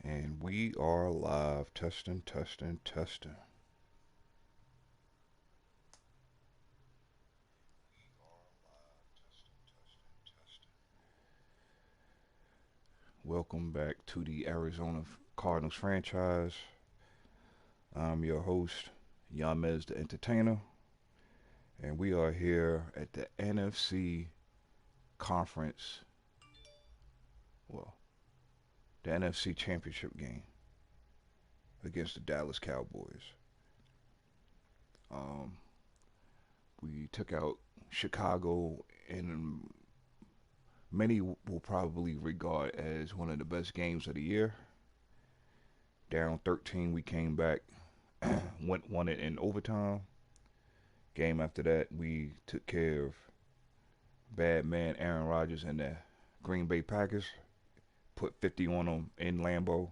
And we are live. Testing, testing, testing. Welcome back to the Arizona Cardinals franchise. I'm your host, Yamez the Entertainer. And we are here at the NFC Conference, the NFC Championship game against the Dallas Cowboys. We took out Chicago, and many will probably regard as one of the best games of the year. Down 13, we came back, won it in overtime. Game after that, we took care of bad man Aaron Rodgers and the Green Bay Packers. Put 50 on them in Lambeau.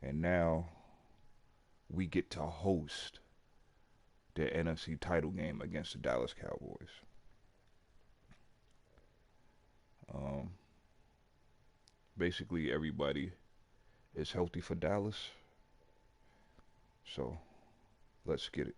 And now we get to host the NFC title game against the Dallas Cowboys. Basically, everybody is healthy for Dallas. So, let's get it.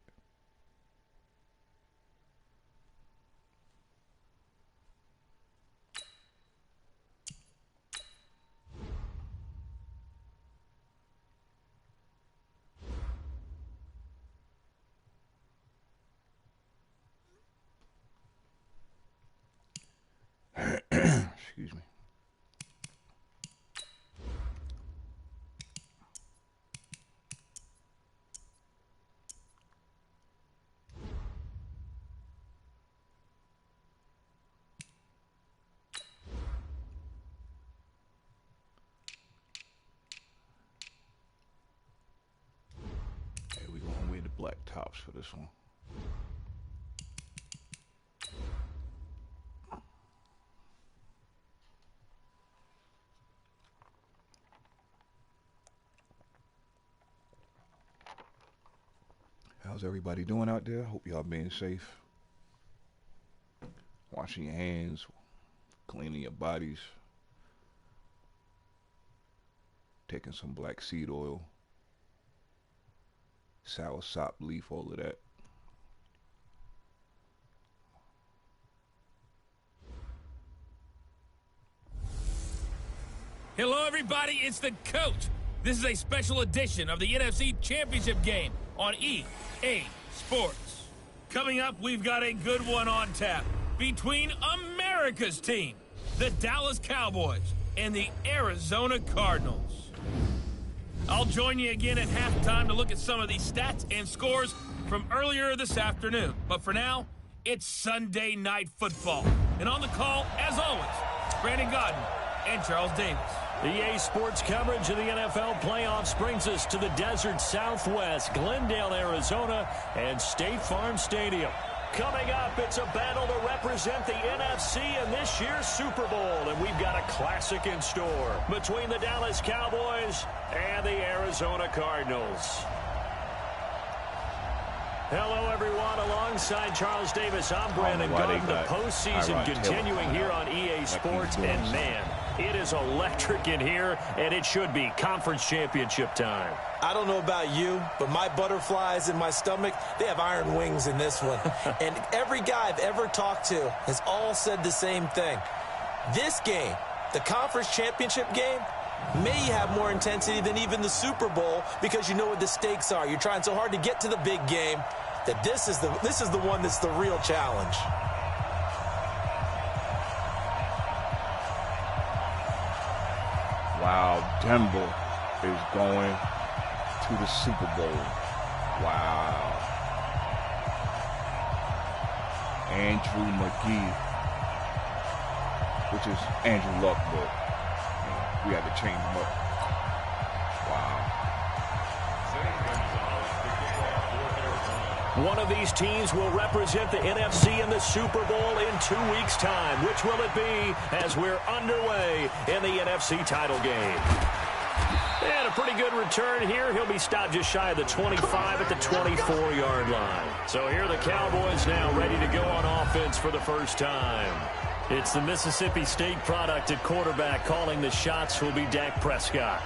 Excuse me. Hey, we're going with the black tops for this one. How's everybody doing out there? Hope y'all being safe. Washing your hands, cleaning your bodies, taking some black seed oil, sour sop leaf, all of that. Hello, everybody. It's the coach. This is a special edition of the NFC Championship game on EA Sports. Coming up, we've got a good one on tap between America's team, the Dallas Cowboys, and the Arizona Cardinals. I'll join you again at halftime to look at some of these stats and scores from earlier this afternoon. But for now, it's Sunday Night Football. And on the call, as always, Brandon Godden and Charles Davis. EA Sports coverage of the NFL playoffs brings us to the desert Southwest, Glendale, Arizona, and State Farm Stadium. Coming up, it's a battle to represent the NFC in this year's Super Bowl, and we've got a classic in store between the Dallas Cowboys and the Arizona Cardinals. Hello, everyone. Alongside Charles Davis, I'm Brandon Gunn. The postseason continuing here on EA Sports, and man, it is electric in here, and it should be conference championship time. I don't know about you, but my butterflies in my stomach, they have iron wings in this one. And every guy I've ever talked to has all said the same thing. This game, the conference championship game, may have more intensity than even the Super Bowl because you know what the stakes are. You're trying so hard to get to the big game that this is the one that's the real challenge. Wow, Denver is going to the Super Bowl. Wow. Andrew McGee, which is Andrew Luck, but we had to change him up. Wow. One of these teams will represent the NFC in the Super Bowl in 2 weeks' time. Which will it be as we're underway in the NFC title game? And a pretty good return here. He'll be stopped just shy of the 25 at the 24-yard line. So here are the Cowboys now ready to go on offense for the first time. It's the Mississippi State product at quarterback. Calling the shots will be Dak Prescott.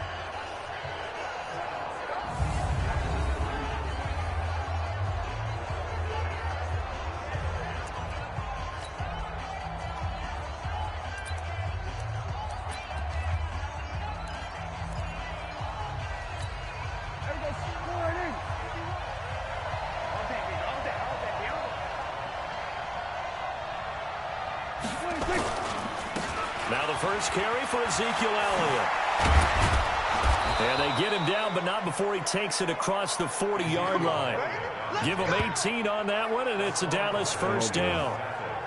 first carry for Ezekiel Elliott. And they get him down, but not before he takes it across the 40-yard line. Give him 18 on that one, and it's a Dallas first down.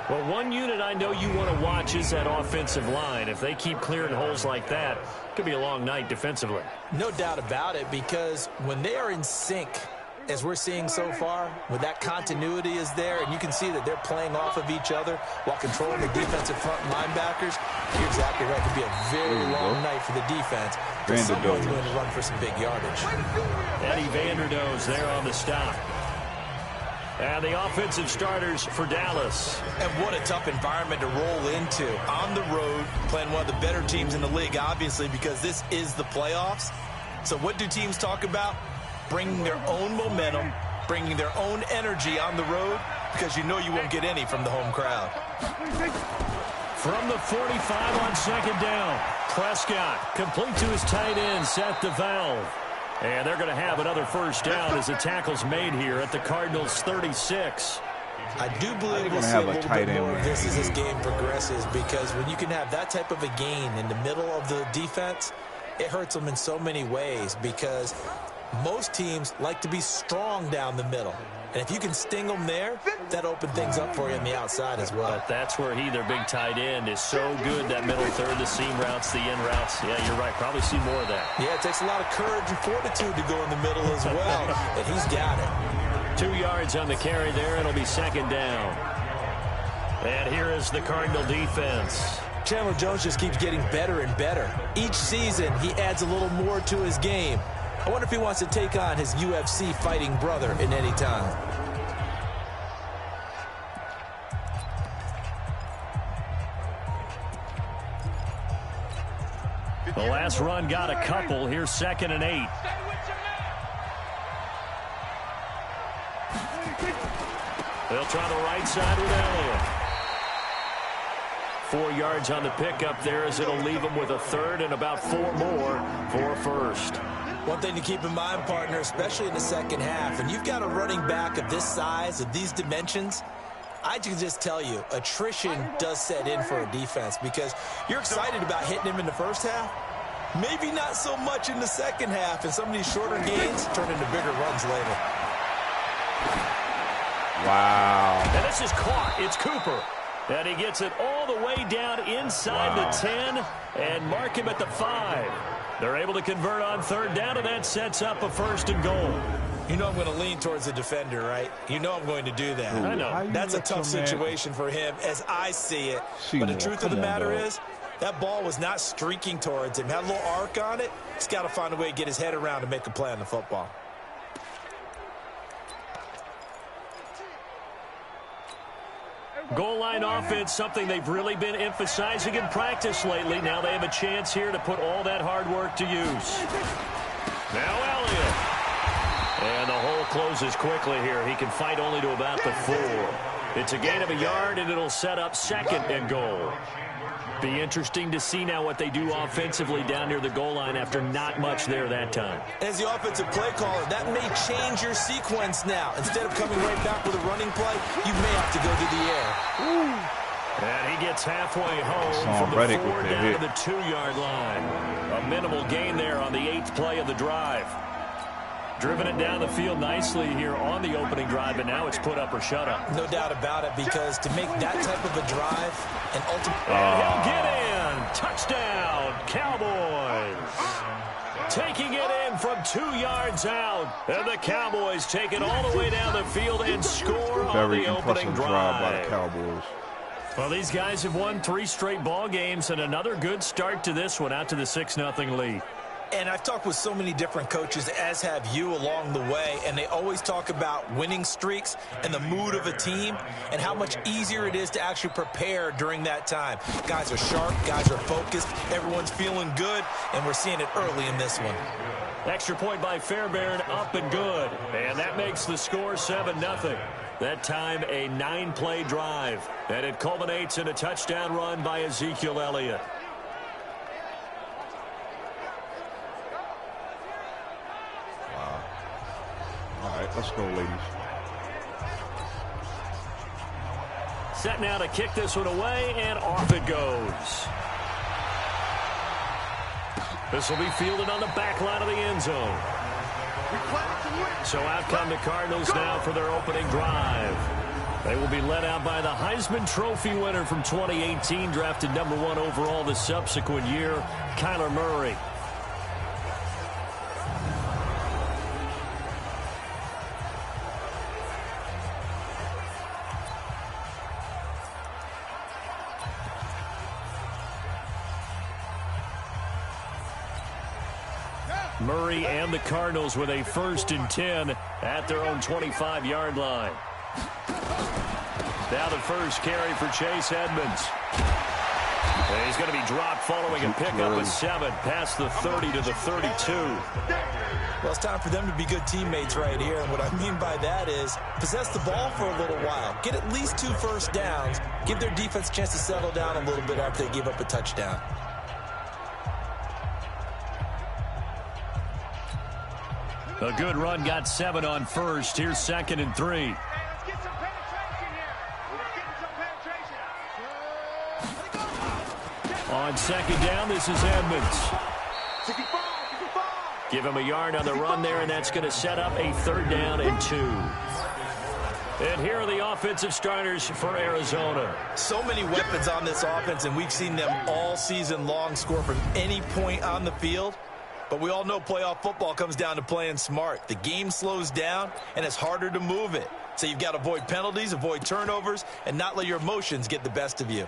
Well, one unit I know you want to watch is that offensive line. If they keep clearing holes like that, it could be a long night defensively. No doubt about it, because when they are in sync, as we're seeing so far, when that continuity is there, and you can see that they're playing off of each other while controlling the defensive front linebackers, you're exactly right. It could be a very long night for the defense. Someone's going to run for some big yardage. Eddie Vanderdoes there on the stop. And the offensive starters for Dallas. And what a tough environment to roll into. On the road, playing one of the better teams in the league, obviously, because this is the playoffs. So what do teams talk about? Bringing their own momentum, bringing their own energy on the road, because you know you won't get any from the home crowd. From the 45 on second down, Prescott complete to his tight end, Seth DeValve. And they're going to have another first down as the tackle's made here at the Cardinals 36. I do believe we'll see a little bit more of this as this game progresses, because when you can have that type of a gain in the middle of the defense, it hurts them in so many ways, because most teams like to be strong down the middle. And if you can sting them there, that opens things up for you on the outside as well. But that's where their big tight end, is so good, that middle third, the seam routes, the in routes. Yeah, you're right. Probably see more of that. Yeah, it takes a lot of courage and fortitude to go in the middle as well. And he's got it. 2 yards on the carry there. It'll be second down. And here is the Cardinal defense. Chandler Jones just keeps getting better and better. Each season, he adds a little more to his game. I wonder if he wants to take on his UFC fighting brother in any time. The last run got a couple. Here's 2nd and 8. They'll try the right side with Elliott. 4 yards on the pickup there, as it'll leave them with a third and about 4 more for a first. One thing to keep in mind, partner, especially in the second half, and you've got a running back of this size, of these dimensions, I can just tell you, attrition does set in for a defense, because you're excited about hitting him in the first half. Maybe not so much in the second half, and some of these shorter gains turn into bigger runs later. Wow. And this is caught. It's Cooper. And he gets it all the way down inside the 10 and mark him at the 5. They're able to convert on third down, and that sets up a 1st and goal. You know I'm going to lean towards the defender, right? You know I'm going to do that. I know. That's a tough situation for him as I see it. But the truth of the matter is, that ball was not streaking towards him. Had a little arc on it. He's got to find a way to get his head around to make a play on the football. Goal line offense, something they've really been emphasizing in practice lately. Now they have a chance here to put all that hard work to use. Now Elliott. And the hole closes quickly here. He can fight only to about the 4. It's a gain of a yard, and it'll set up 2nd and goal. Be interesting to see now what they do offensively down near the goal line after not much there that time. As the offensive play caller, that may change your sequence now. Instead of coming right back with a running play, you may have to go to the air. And he gets halfway home from the 4 down to the 2-yard line. A minimal gain there on the 8th play of the drive. Driven it down the field nicely here on the opening drive, and now it's put up or shut up. No doubt about it, because to make that type of a drive and ultimately... And he'll get in. Touchdown, Cowboys. Taking it in from 2 yards out. And the Cowboys take it all the way down the field and score on the opening drive. By the Cowboys. Well, these guys have won 3 straight ball games, and another good start to this one, out to the 6-0 lead. And I've talked with so many different coaches, as have you, along the way, and they always talk about winning streaks and the mood of a team and how much easier it is to actually prepare during that time. Guys are sharp, guys are focused, everyone's feeling good, and we're seeing it early in this one. Extra point by Fairbairn, up and good. And that makes the score 7-0. That time a 9-play drive, and it culminates in a touchdown run by Ezekiel Elliott. All right, let's go, ladies. Set now to kick this one away, and off it goes. This will be fielded on the back line of the end zone. So out come the Cardinals now for their opening drive. They will be led out by the Heisman Trophy winner from 2018, drafted #1 overall the subsequent year, Kyler Murray. Murray and the Cardinals with a 1st and 10 at their own 25-yard line. Now the first carry for Chase Edmonds. And he's going to be dropped following a pickup of 7 past the 30 to the 32. Well, it's time for them to be good teammates right here. And what I mean by that is possess the ball for a little while. Get at least 2 first downs. Give their defense a chance to settle down a little bit after they give up a touchdown. A good run, got 7 on first. Here's 2nd and 3. On 2nd down, this is Edmonds. Give him a yard on the run there, and that's going to set up a 3rd down and 2. And here are the offensive starters for Arizona. So many weapons on this offense, and we've seen them all season long score from any point on the field. But we all know playoff football comes down to playing smart. The game slows down, and it's harder to move it. So you've got to avoid penalties, avoid turnovers, and not let your emotions get the best of you.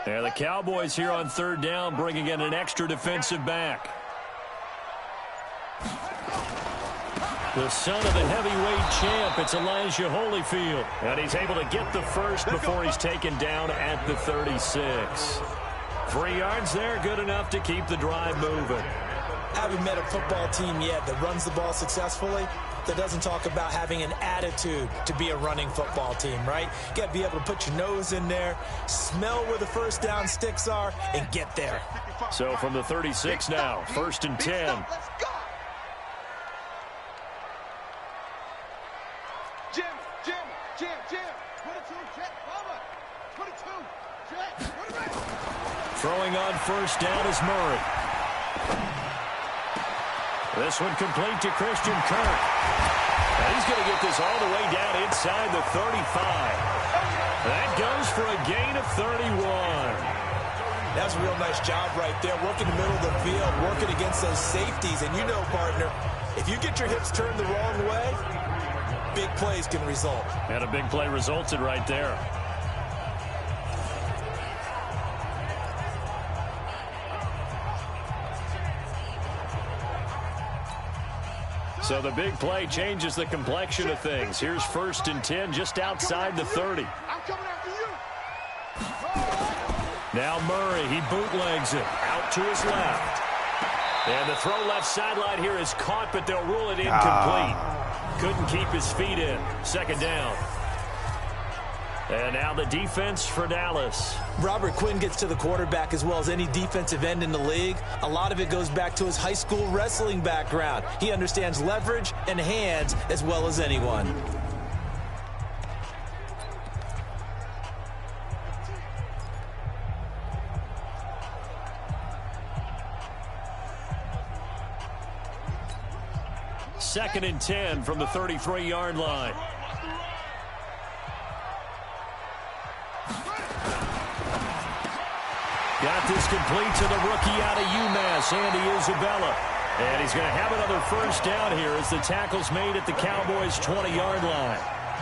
And the Cowboys here on 3rd down, bringing in an extra defensive back. The son of the heavyweight champ, it's Elijah Holyfield. And he's able to get the first before he's taken down at the 36. 3 yards there, good enough to keep the drive moving. I haven't met a football team yet that runs the ball successfully that doesn't talk about having an attitude to be a running football team, right? You got to be able to put your nose in there, smell where the first down sticks are, and get there. So from the 36 now, 1st and 10. Throwing on 1st down is Murray. This one complete to Christian Kirk. And he's going to get this all the way down inside the 35. That goes for a gain of 31. That's a real nice job right there, working the middle of the field, working against those safeties. And you know, partner, if you get your hips turned the wrong way, big plays can result. And a big play resulted right there. So the big play changes the complexion of things. Here's 1st and 10 just outside the 30. Now Murray, he bootlegs it out to his left. And the throw left sideline here is caught, but they'll rule it incomplete. Couldn't keep his feet in. 2nd down. And now the defense for Dallas. Robert Quinn gets to the quarterback as well as any defensive end in the league. A lot of it goes back to his high school wrestling background. He understands leverage and hands as well as anyone. Second and 10 from the 33-yard line. Got this complete to the rookie out of UMass, Andy Isabella. And he's going to have another 1st down here as the tackle's made at the Cowboys' 20-yard line.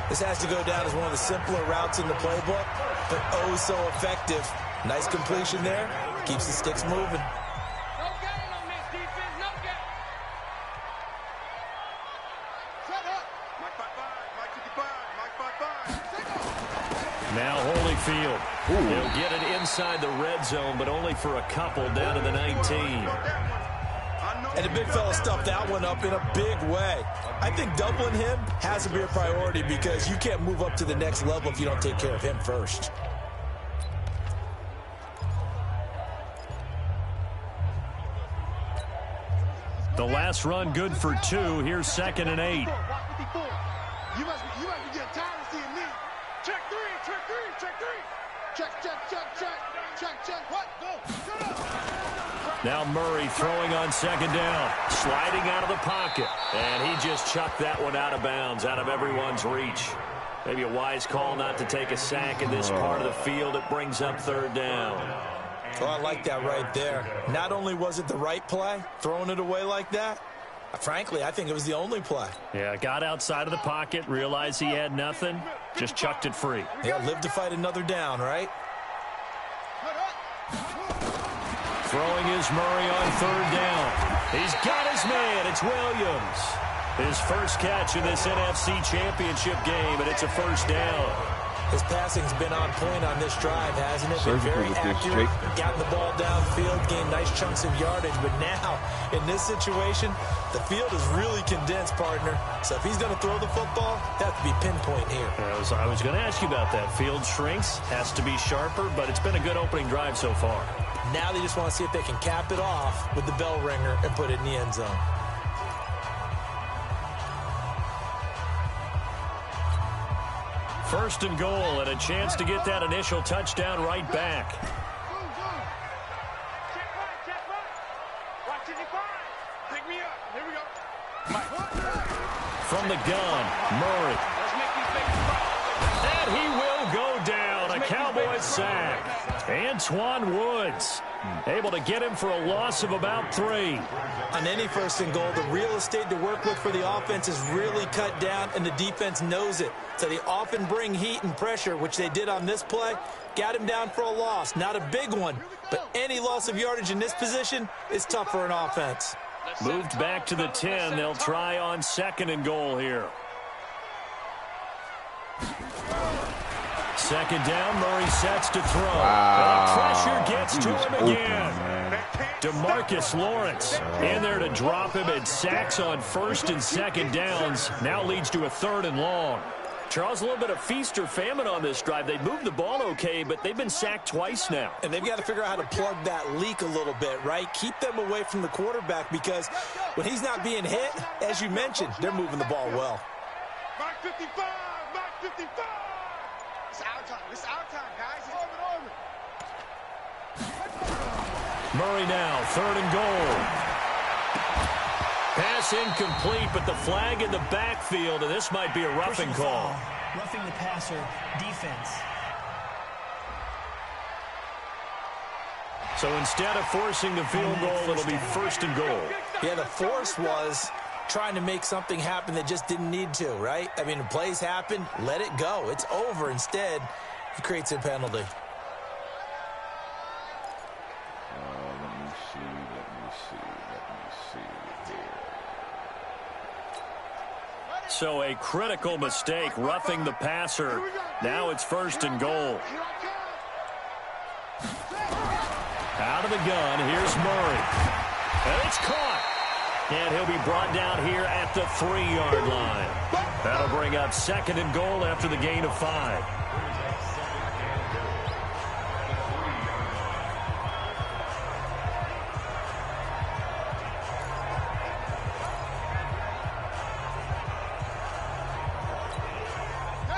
This has to go down as one of the simpler routes in the playbook, but oh so effective. Nice completion there. Keeps the sticks moving. Now Holyfield. He'll get it inside the red zone, but only for a couple down to the 19. And the big fella stuffed that one up in a big way. I think doubling him has to be a priority because you can't move up to the next level if you don't take care of him first. The last run good for 2. Here's 2nd and 8. 54. You must be getting tired of seeing me. Check three, check three, check three. Check, check, check, check, check, check. What? Go. Shut up. Now Murray throwing on second down. Sliding out of the pocket. And he just chucked that one out of bounds, out of everyone's reach. Maybe a wise call not to take a sack in this part of the field. It brings up third down. Oh, I like that right there. Not only was it the right play, throwing it away like that, frankly, I think it was the only play. Yeah, got outside of the pocket, realized he had nothing, just chucked it free. Yeah, live to fight another down, right? Throwing is Murray on third down. He's got his man. It's Williams. His first catch in this NFC Championship game, and it's a first down. His passing's been on point on this drive, hasn't it? Been very accurate, gotten the ball downfield, gained nice chunks of yardage. But now, in this situation, the field is really condensed, partner. So if he's going to throw the football, that has to be pinpoint here. I was going to ask you about that. Field shrinks, has to be sharper, but it's been a good opening drive so far. Now they just want to see if they can cap it off with the bell ringer and put it in the end zone. First and goal, and a chance to get that initial touchdown right back. From the gun, Murray. And he will go down. A Cowboys sack. Antoine Woods able to get him for a loss of about 3. On any first and goal, the real estate to work with for the offense is really cut down, and the defense knows it. So they often bring heat and pressure, which they did on this play. Got him down for a loss. Not a big one, but any loss of yardage in this position is tough for an offense. Moved back to the 10. They'll try on second and goal here. Second down, Murray sets to throw. Wow. Pressure gets to him again. DeMarcus Lawrence in there to drop him, and sacks on first and second downs. Now leads to a third and long. Charles, a little bit of feast or famine on this drive. They moved the ball okay, but they've been sacked twice now. And they've got to figure out how to plug that leak a little bit, right? Keep them away from the quarterback, because when he's not being hit, as you mentioned, they're moving the ball well. Mark 55, Mark 55. It's our time. It's our time, guys. It's over. Murray now, third and goal. Pass incomplete, but the flag in the backfield, and this might be a roughing call. Roughing the passer, defense. So instead of forcing the field goal, it'll be first and goal. Yeah, the force was trying to make something happen that just didn't need to, right? I mean, the plays happen, let it go. It's over. Instead, he creates a penalty. Let me see here. So a critical mistake, roughing the passer. Now it's first and goal. Out of the gun, here's Murray. And it's caught. And he'll be brought down here at the 3-yard line. That'll bring up second and goal after the gain of 5.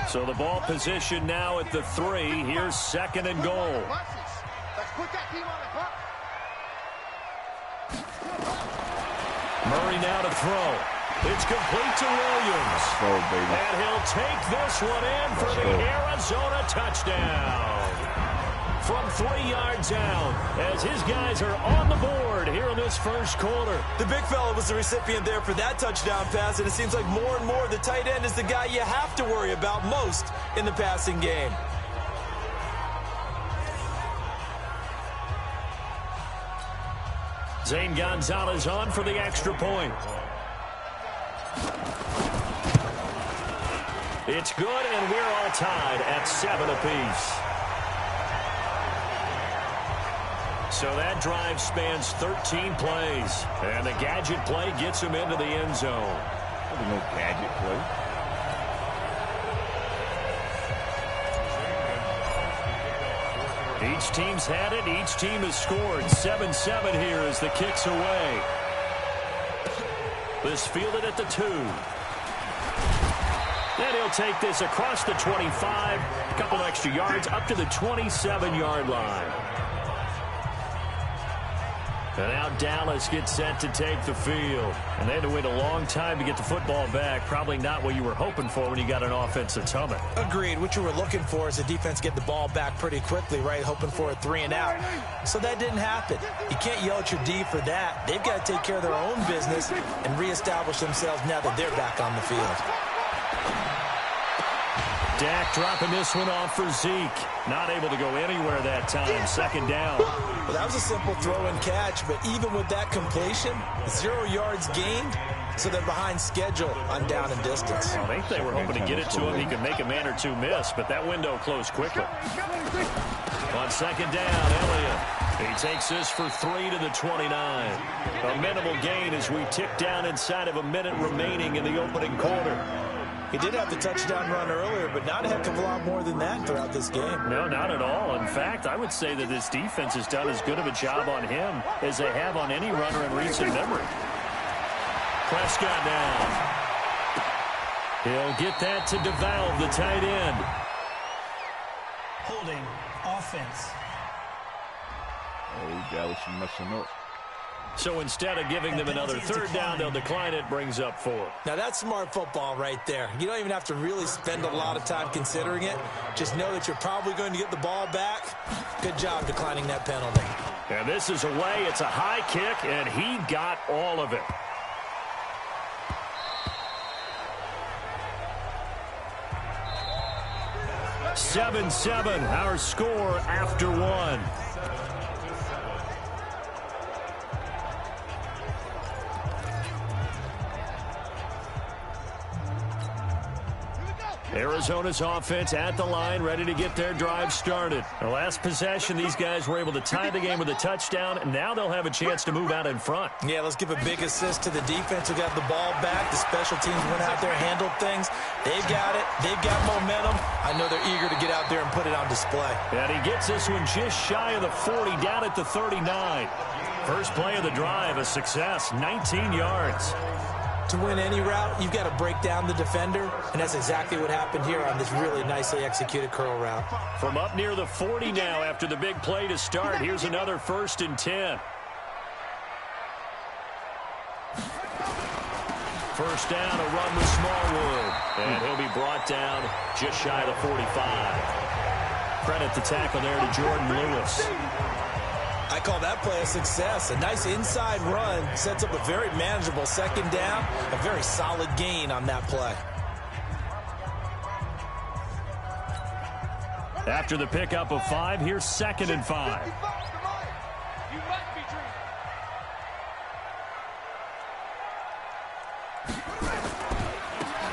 So the ball position now at the 3. Here's second and goal. Let's put that team on the clock. Murray now to throw. It's complete to Williams. Go, baby. And he'll take this one in for the Arizona touchdown. From 3 yards out, as his guys are on the board here in this first quarter. The big fella was the recipient there for that touchdown pass, and it seems like more and more the tight end is the guy you have to worry about most in the passing game. Zane Gonzalez on for the extra point. It's good, and we're all tied at 7 apiece. So that drive spans 13 plays, and the gadget play gets him into the end zone. There's no gadget play. Each team's had it. Each team has scored. 7-7 here as the kick's away. This fielded at the 2. Then he'll take this across the 25, a couple extra yards up to the 27-yard line. And now Dallas gets set to take the field. And they had to wait a long time to get the football back. Probably not what you were hoping for when you got an offense that's humming. Agreed. What you were looking for is the defense get the ball back pretty quickly, right? Hoping for a 3 and out. So that didn't happen. You can't yell at your D for that. They've got to take care of their own business and reestablish themselves now that they're back on the field. Dak dropping this one off for Zeke. Not able to go anywhere that time. Second down. Well, that was a simple throw and catch, but even with that completion, 0 yards gained, so they're behind schedule on down and distance. I think they were hoping to get it to him. He could make a man or two miss, but that window closed quickly. On second down, Elliott. He takes this for 3 to the 29. A minimal gain as we tick down inside of a minute remaining in the opening quarter. He did have the touchdown run earlier, but not a heck of a lot more than that throughout this game. No, not at all. In fact, I would say that this defense has done as good of a job on him as they have on any runner in recent memory. Prescott now. He'll get that to DeValve, the tight end. Holding offense. Oh, Dallas messing up. So instead of giving them another third down, they'll decline it, brings up 4. Now, that's smart football right there. You don't even have to really spend a lot of time considering it. Just know that you're probably going to get the ball back. Good job declining that penalty. And this is away. It's a high kick, and he got all of it. (7-7), our score after 1. Arizona's offense at the line, ready to get their drive started. The last possession, these guys were able to tie the game with a touchdown, and now they'll have a chance to move out in front. Yeah, let's give a big assist to the defense who got the ball back. The special teams went out there, handled things. They've got it. They've got momentum. I know they're eager to get out there and put it on display. And he gets this one just shy of the 40, down at the 39. First play of the drive, a success, 19 yards. To win any route, you've got to break down the defender, and that's exactly what happened here on this really nicely executed curl route. From up near the 40 now after the big play to start, here's another 1st and 10. First down, a run with Smallwood, and he'll be brought down just shy of the 45. Credit the tackle there to Jordan Lewis. I call that play a success. A nice inside run sets up a very manageable second down. A very solid gain on that play. After the pickup of 5, here's 2nd and 5.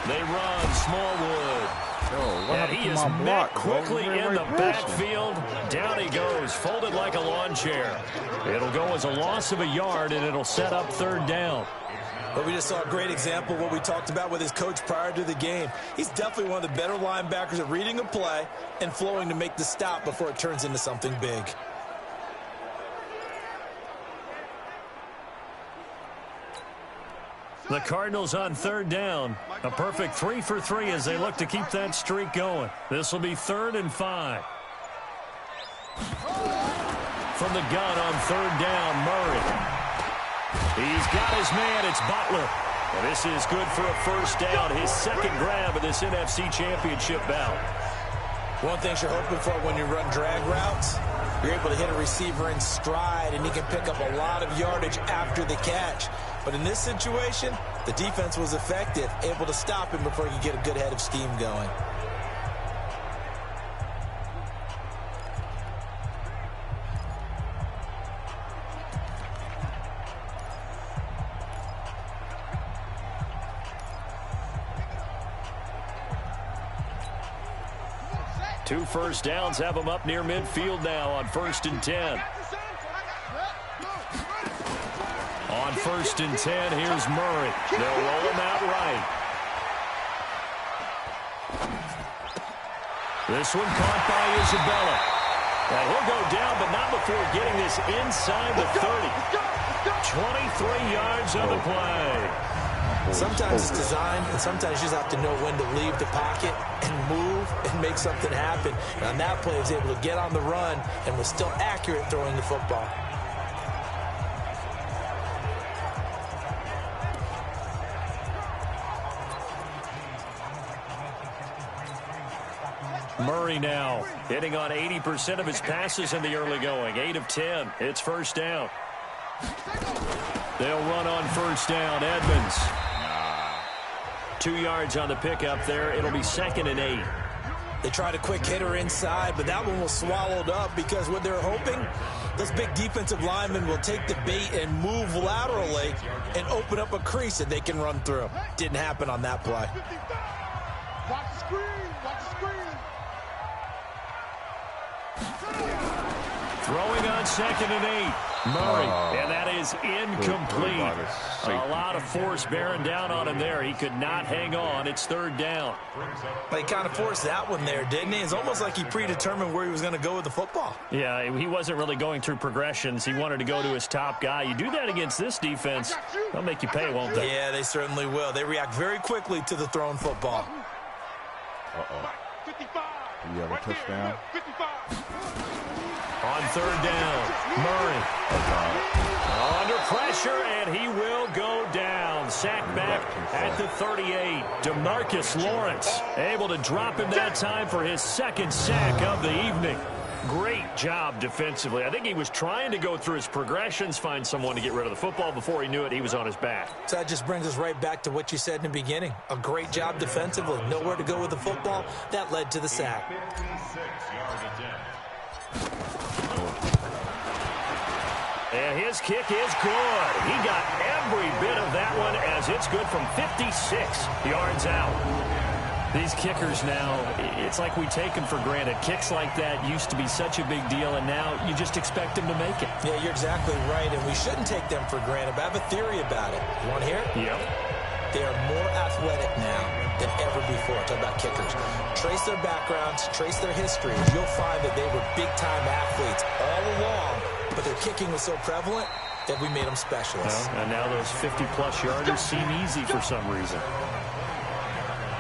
They run Smallwood. And he is met quickly in the backfield. Down he goes, folded like a lawn chair. It'll go as a loss of a yard, and it'll set up 3rd down. But we just saw a great example of what we talked about with his coach prior to the game. He's definitely one of the better linebackers at reading a play and flowing to make the stop before it turns into something big. The Cardinals on 3rd down. A perfect 3 for 3 as they look to keep that streak going. This will be 3rd and 5. From the gun on 3rd down, Murray. He's got his man. It's Butler. And this is good for a 1st down. His 2nd grab of this NFC Championship bout. One thing you're hoping for when you run drag routes, you're able to hit a receiver in stride, and he can pick up a lot of yardage after the catch. But in this situation, the defense was effective, able to stop him before he could get a good head of steam going. Two 1st downs have them up near midfield now on 1st and 10. On 1st and 10, here's Murray. They'll roll him out right. This one caught by Isabella. And he'll go down, but not before getting this inside the 30. 23 yards on the play. Sometimes it's designed, and sometimes you just have to know when to leave the pocket and move and make something happen. And on that play, he was able to get on the run and was still accurate throwing the football. Murray now hitting on 80% of his passes in the early going. 8 of 10. It's first down. They'll run on first down. Edmonds. 2 yards on the pickup there. It'll be 2nd and 8. They tried a quick hitter inside, but that one was swallowed up because what they're hoping, those big defensive linemen will take the bait and move laterally and open up a crease that they can run through. Didn't happen on that play. Watch the screen. Watch the screen. Throwing on 2nd and 8. Murray, and that is incomplete. A lot of force bearing down on him there. He could not hang on. It's 3rd down. They kind of forced that one there, didn't he? It's almost like he predetermined where he was going to go with the football. Yeah, he wasn't really going through progressions. He wanted to go to his top guy. You do that against this defense, they'll make you pay, won't they? Yeah, they certainly will. They react very quickly to the thrown football. We have a touchdown. On 3rd down, Murray. Under pressure, and he will go down. Sacked back at the 38. DeMarcus Lawrence able to drop him that time for his 2nd sack of the evening. Great job defensively. I think he was trying to go through his progressions, find someone to get rid of the football. Before he knew it, he was on his back. So that just brings us right back to what you said in the beginning. A great job defensively. Nowhere to go with the football. That led to the sack. And his kick is good. He got every bit of that one as it's good from 56 yards out. These kickers now, it's like we take them for granted. Kicks like that used to be such a big deal, and now you just expect them to make it. Yeah, you're exactly right, and we shouldn't take them for granted, but I have a theory about it. You want to hear it? Yep. They are more athletic now than ever before. Talk about kickers. Trace their backgrounds, trace their histories. You'll find that they were big-time athletes all along, but their kicking was so prevalent that we made them specialists. Well, and now those 50-plus yarders seem easy for some reason.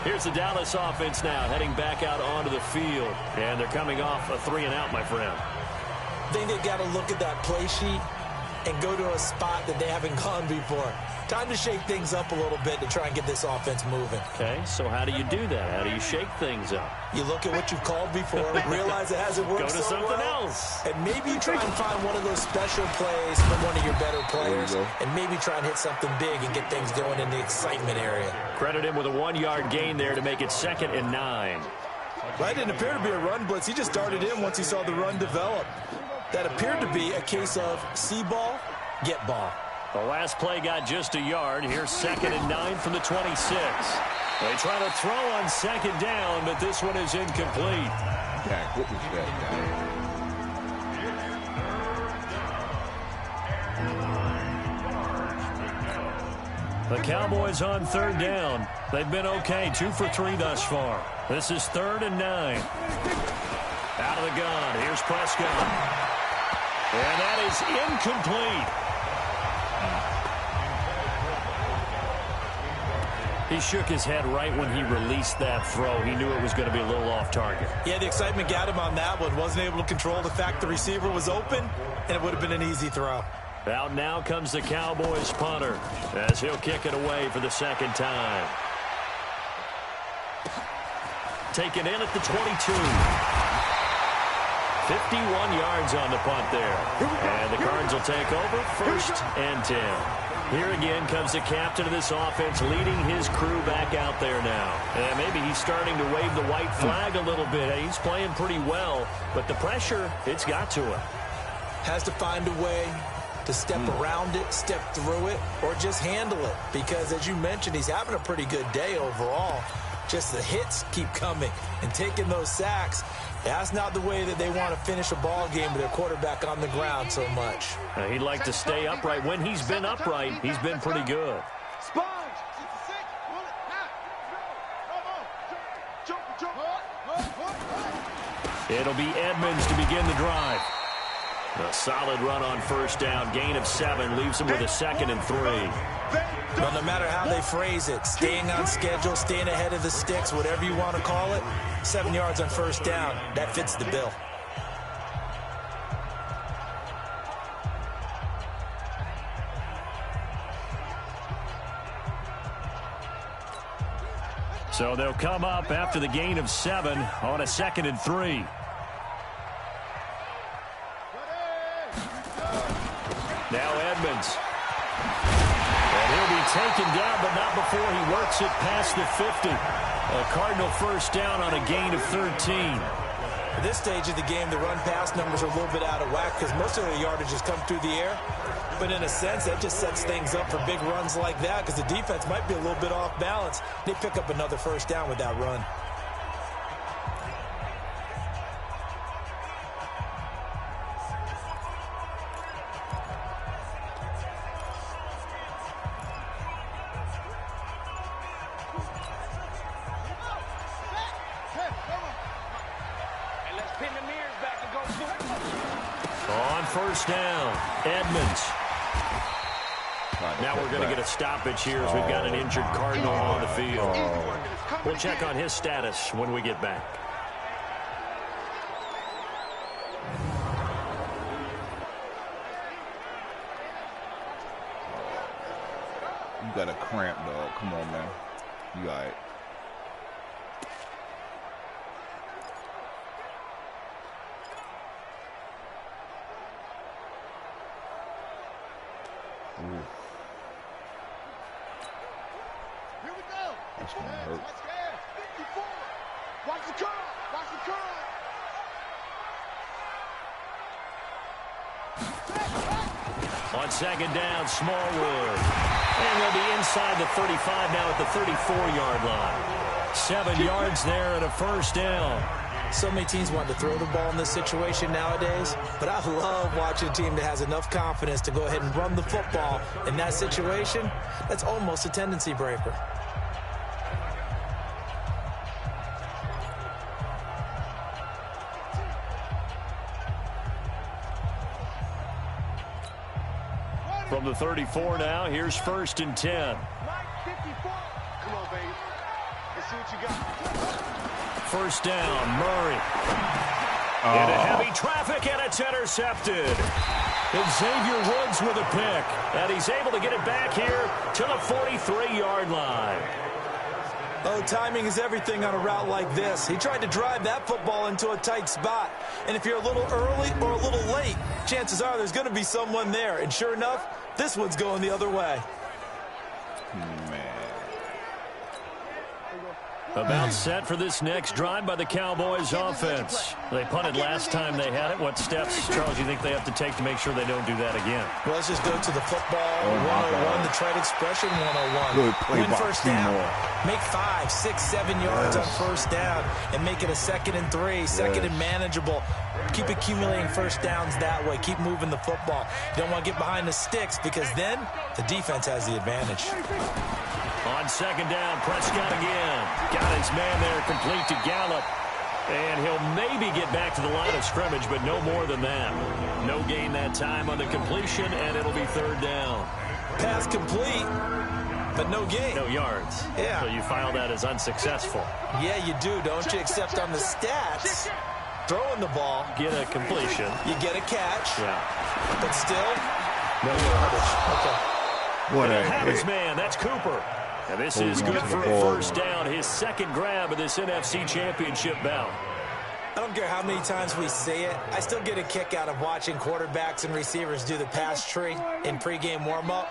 Here's the Dallas offense now, heading back out onto the field. And they're coming off a 3-and-out, my friend. I think they've got to look at that play sheet and go to a spot that they haven't gone before. Time to shake things up a little bit to try and get this offense moving. Okay, so how do you do that? How do you shake things up? You look at what you've called before, realize it hasn't worked Go to so something well, else. and maybe you try and find one of those special plays from one of your better players, and maybe try and hit something big and get things going in the excitement area. Credit him with a 1-yard gain there to make it 2nd and 9. Well, that didn't appear to be a run blitz. He just darted in once he saw the run develop. That appeared to be a case of see ball, get ball. The last play got just a yard. Here's 2nd and 9 from the 26. They try to throw on 2nd down, but this one is incomplete. Jack, what was that, The Cowboys on 3rd down. They've been okay, 2 for 3 thus far. This is 3rd and 9. Out of the gun. Here's Prescott. And that is incomplete. He shook his head right when he released that throw. He knew it was going to be a little off target. Yeah, the excitement got him on that one. Wasn't able to control the fact the receiver was open, and it would have been an easy throw. Out now comes the Cowboys punter as he'll kick it away for the 2nd time. Taken in at the 22. 51 yards on the punt there. And the Cards will take over 1st and 10. Here again comes the captain of this offense leading his crew back out there now. And maybe he's starting to wave the white flag a little bit. He's playing pretty well, but the pressure, it's got to him. Has to find a way to step around it, step through it, or just handle it. Because, as you mentioned, he's having a pretty good day overall. Just the hits keep coming and taking those sacks. That's not the way that they want to finish a ball game with their quarterback on the ground so much. He'd like to stay upright. When he's been upright, he's been pretty good. It'll be Edmonds to begin the drive. A solid run on 1st down. Gain of 7 leaves him with a 2nd and 3. Well, no matter how they phrase it, staying on schedule, staying ahead of the sticks, whatever you want to call it, 7 yards on first down, that fits the bill. So they'll come up after the gain of 7 on a 2nd and 3. Now Edmonds. And he'll be taken down, but not before he works it past the 50. A Cardinal first down on a gain of 13. At this stage of the game, the run-pass numbers are a little bit out of whack because most of the yardage has come through the air. But in a sense, that just sets things up for big runs like that because the defense might be a little bit off balance. They pick up another first down with that run. On first down, Edmonds. Now we're going to get a stoppage here as we've got an injured Cardinal on the field. We'll check on his status when we get back. You got a cramp, dog. Come on, man. You all right. Here we go. That's gonna hurt. Watch the ass. 54. Watch the curl. Watch the curl. On second down, Smallwood. And they'll be inside the 35 now at the 34-yard line. 7 yards there and a first down. So many teams want to throw the ball in this situation nowadays, but I love watching a team that has enough confidence to go ahead and run the football. In that situation, that's almost a tendency breaker. From the 34 now, here's 1st and 10. 54. Come on, baby. Let's see what you got. First down, Murray. Into heavy traffic, and it's intercepted. And Xavier Woods with a pick. And he's able to get it back here to the 43-yard line. Oh, timing is everything on a route like this. He tried to drive that football into a tight spot. And if you're a little early or a little late, chances are there's going to be someone there. And sure enough, this one's going the other way. Man. About set for this next drive by the Cowboys offense. They punted last time they had it. What steps, Charles, you think they have to take to make sure they don't do that again? Well, let's just go to the football 101, the trite expression 101. Good play Win by first down. Seymour. Make 5, 6, 7 yards on first down and make it a 2nd and 3, second and manageable. Keep accumulating first downs that way. Keep moving the football. You don't want to get behind the sticks because then the defense has the advantage. On second down, Prescott again. Got his man there, complete to Gallup. And he'll maybe get back to the line of scrimmage, but no more than that. No gain that time on the completion, and it'll be 3rd down. Pass complete, but no gain. No yards. Yeah. So you file that as unsuccessful. Yeah, you do, don't you? Except on the stats, throwing the ball, Get a completion. you get a catch, Yeah. but still, no yardage. Okay. What And a he'll have his hit. man. That's Cooper. And this is Holding good on to for the a ball. first down. His 2nd grab of this NFC Championship bout. I don't care how many times we say it, I still get a kick out of watching quarterbacks and receivers do the pass tree in pregame warm-up.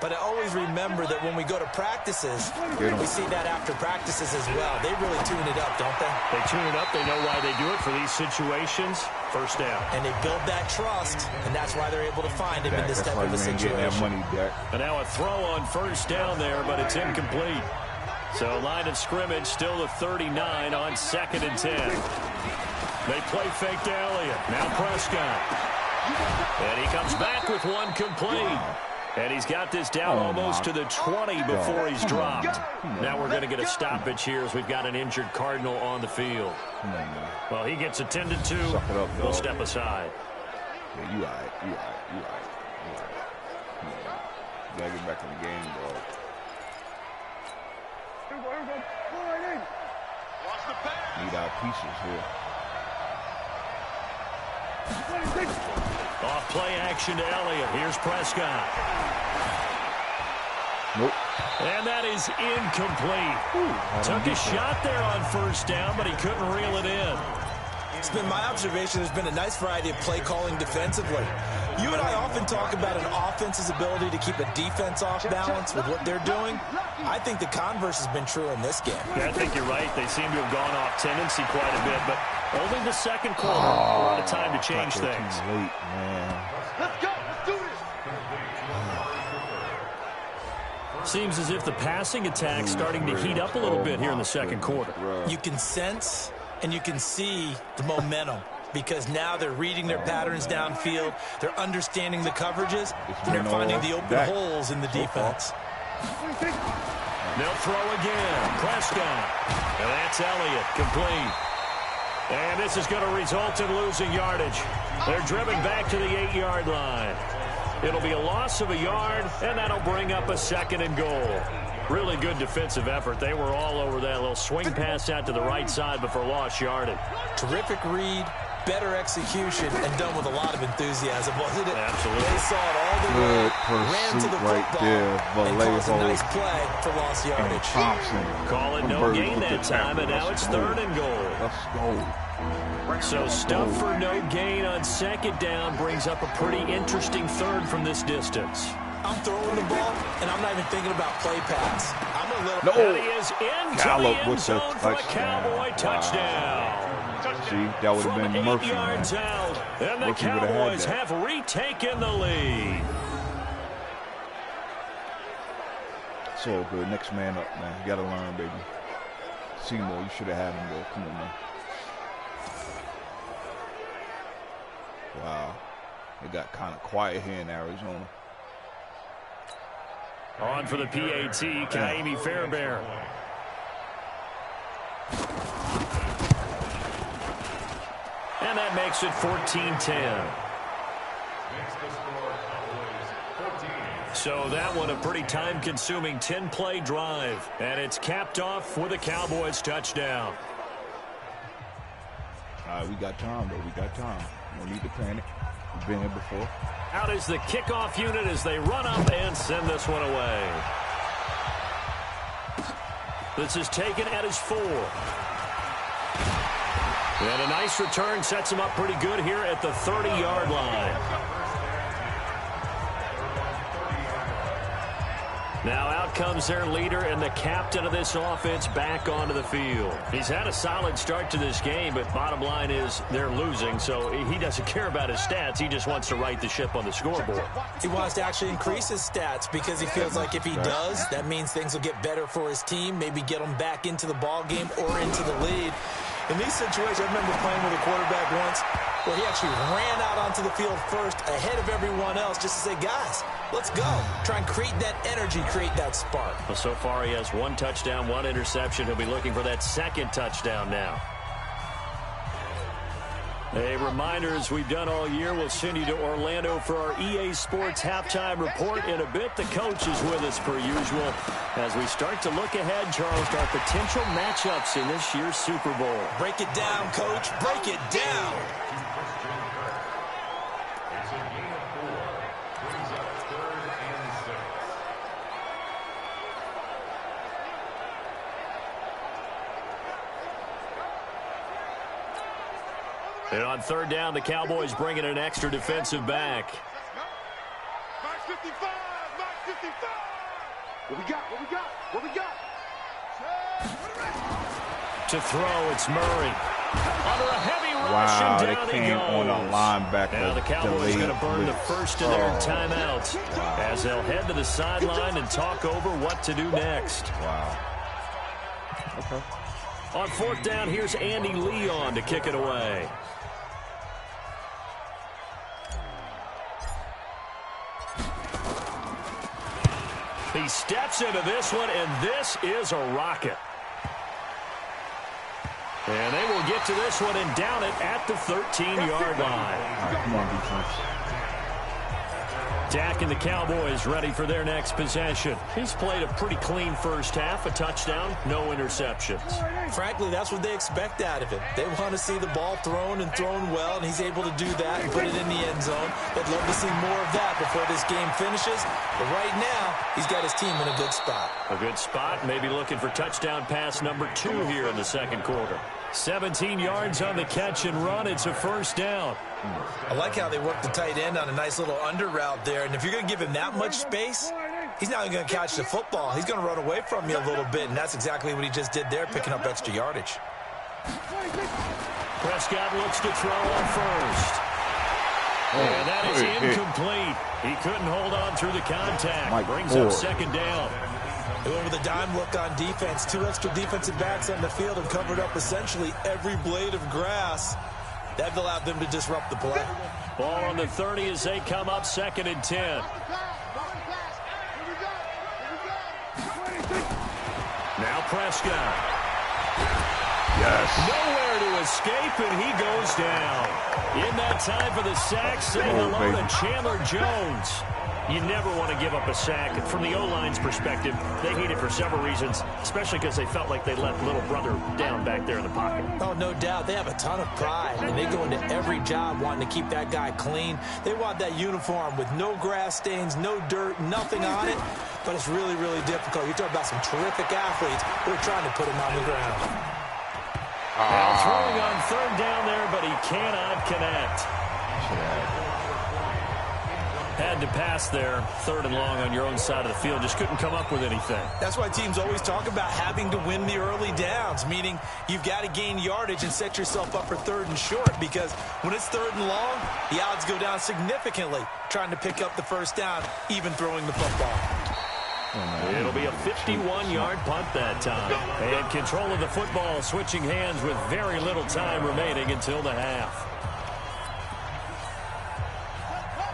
But I always remember that when we go to practices, we see that after practices as well. They really tune it up, don't they? They tune it up. They know why they do it for these situations. First down. And they build that trust, and that's why they're able to find him in this type That's why of a you ain't getting that situation. money back. And now a throw on first down there, but it's incomplete. So line of scrimmage still the 39 on 2nd and 10. They play fake to Elliott. Now Prescott. And he comes back with one complete. And he's got this down almost to the 20 before he's dropped. Now we're going to get a stoppage here as we've got an injured Cardinal on the field. Well, he gets attended to. Suck it up, We'll dog. step aside. Yeah, you all right. You all right. You all right. You all right. Gotta get back in the game, dog. Need our pieces here. Off play action to Elliott. Here's Prescott. Nope. And that is incomplete. Took a shot there on first down, but he couldn't reel it in. It's been my observation there's been a nice variety of play calling defensively. You and I often talk about an offense's ability to keep a defense off balance with what they're doing. I think the converse has been true in this game. Yeah, I think you're right. They seem to have gone off tendency quite a bit, but only the second quarter. A lot of time to change things. Too late, man. Let's go. Let's do this. Seems as if the passing attack's starting to heat up a little bit here in the second quarter. You can sense and you can see the momentum because now they're reading their patterns downfield, they're understanding the coverages, and they're finding the open holes in the defense. They'll throw again. Prescott. And that's Elliott. Complete. And this is going to result in losing yardage. They're driven back to the 8-yard line. It'll be a loss of a yard, and that'll bring up a 2nd and goal. Really good defensive effort. They were all over that little swing pass out to the right side before lost yardage. Terrific read, better execution, and done with a lot of enthusiasm, wasn't it? Absolutely. They saw it all the way, ran to the football, and caused a nice play for lost yardage. Thompson. Call it no gain that time, and now it's 3rd and goal. Let's go. So stuff for no gain on 2nd down brings up a pretty interesting 3rd from this distance. I'm throwing the ball, and I'm not even thinking about play pass. I'm a little... And he is into the end zone for a Cowboy touchdown. See, that would have been Murphy. 8 yards out, and the Murphy Cowboys have retaken the lead. It's all good. Next man up, man. You got to learn, baby. Seymour, you should have had him, though. Come on, man. Wow. It got kind of quiet here in Arizona. On for the PAT, Kaimi Fairbairn. And that makes it 14-10. So that one a pretty time-consuming 10-play drive. And it's capped off with a Cowboys touchdown. All right, we got time, though. We got time. No need to panic. We've been here before. Out is the kickoff unit as they run up and send this one away. This is taken at his 4. And a nice return sets him up pretty good here at the 30-yard line. Now out comes their leader and the captain of this offense back onto the field. He's had a solid start to this game, but bottom line is they're losing, so he doesn't care about his stats. He just wants to right the ship on the scoreboard. He wants to actually increase his stats because he feels like if he does, that means things will get better for his team, maybe get them back into the ball game or into the lead. In these situations, I remember playing with a quarterback once where he actually ran out onto the field first ahead of everyone else just to say, guys, let's go. Try and create that energy, create that spark. Well, so far he has 1 touchdown, 1 interception. He'll be looking for that 2nd touchdown now. A reminder, as we've done all year, we'll send you to Orlando for our EA Sports halftime report. In a bit, the coach is with us per usual. As we start to look ahead, Charles, to our potential matchups in this year's Super Bowl. Break it down, Coach. Break it down. And on 3rd down, the Cowboys bring in an extra defensive back. Mark 55, Mark 55. What we got? What we got? What we got? To throw, it's Murray. Under a heavy rush, Wow, and they down came he on a goes. linebacker. Now the Cowboys are going to burn the blitz. first of their timeouts as they'll head to the sideline and talk over what to do next. Wow. Okay. On 4th down, here's Andy Leon to kick it away. He steps into this one, and this is a rocket. And they will get to this one and down it at the 13-yard line. All right, come on, defense. Dak and the Cowboys ready for their next possession. He's played a pretty clean first half, a touchdown, no interceptions. Frankly, that's what they expect out of him. They want to see the ball thrown and thrown well, and he's able to do that and put it in the end zone. They'd love to see more of that before this game finishes. But right now, he's got his team in a good spot. A good spot, maybe looking for touchdown pass number 2 here in the second quarter. 17 yards on the catch and run. It's a first down. I like how they work the tight end on a nice little under route there. And if you're going to give him that much space, he's not going to catch the football. He's going to run away from you a little bit, and that's exactly what he just did there, picking up extra yardage. Prescott looks to throw on first. And that is incomplete. He couldn't hold on through the contact. Brings up second down. They went with a dime look on defense. 2 extra defensive backs on the field and covered up essentially every blade of grass. That allowed them to disrupt the play. Ball on the 30 as they come up, 2nd and 10. Now Prescott. Yes. Nowhere to escape, and he goes down. In that time for the sack, saying hello to Chandler Jones. You never want to give up a sack. From the O-line's perspective, they hate it for several reasons, especially because they felt like they let little brother down back there in the pocket. Oh, no doubt. They have a ton of pride, and they go into every job wanting to keep that guy clean. They want that uniform with no grass stains, no dirt, nothing on it. But it's really, really difficult. You're talking about some terrific athletes who are trying to put him on the ground. Now throwing on 3rd down there, but he cannot connect. Had to pass there, 3rd and long on your own side of the field. Just couldn't come up with anything. That's why teams always talk about having to win the early downs, meaning you've got to gain yardage and set yourself up for 3rd and short, because when it's 3rd and long, the odds go down significantly trying to pick up the first down, even throwing the football. It'll be a 51-yard punt that time. And control of the football, switching hands with very little time remaining until the half.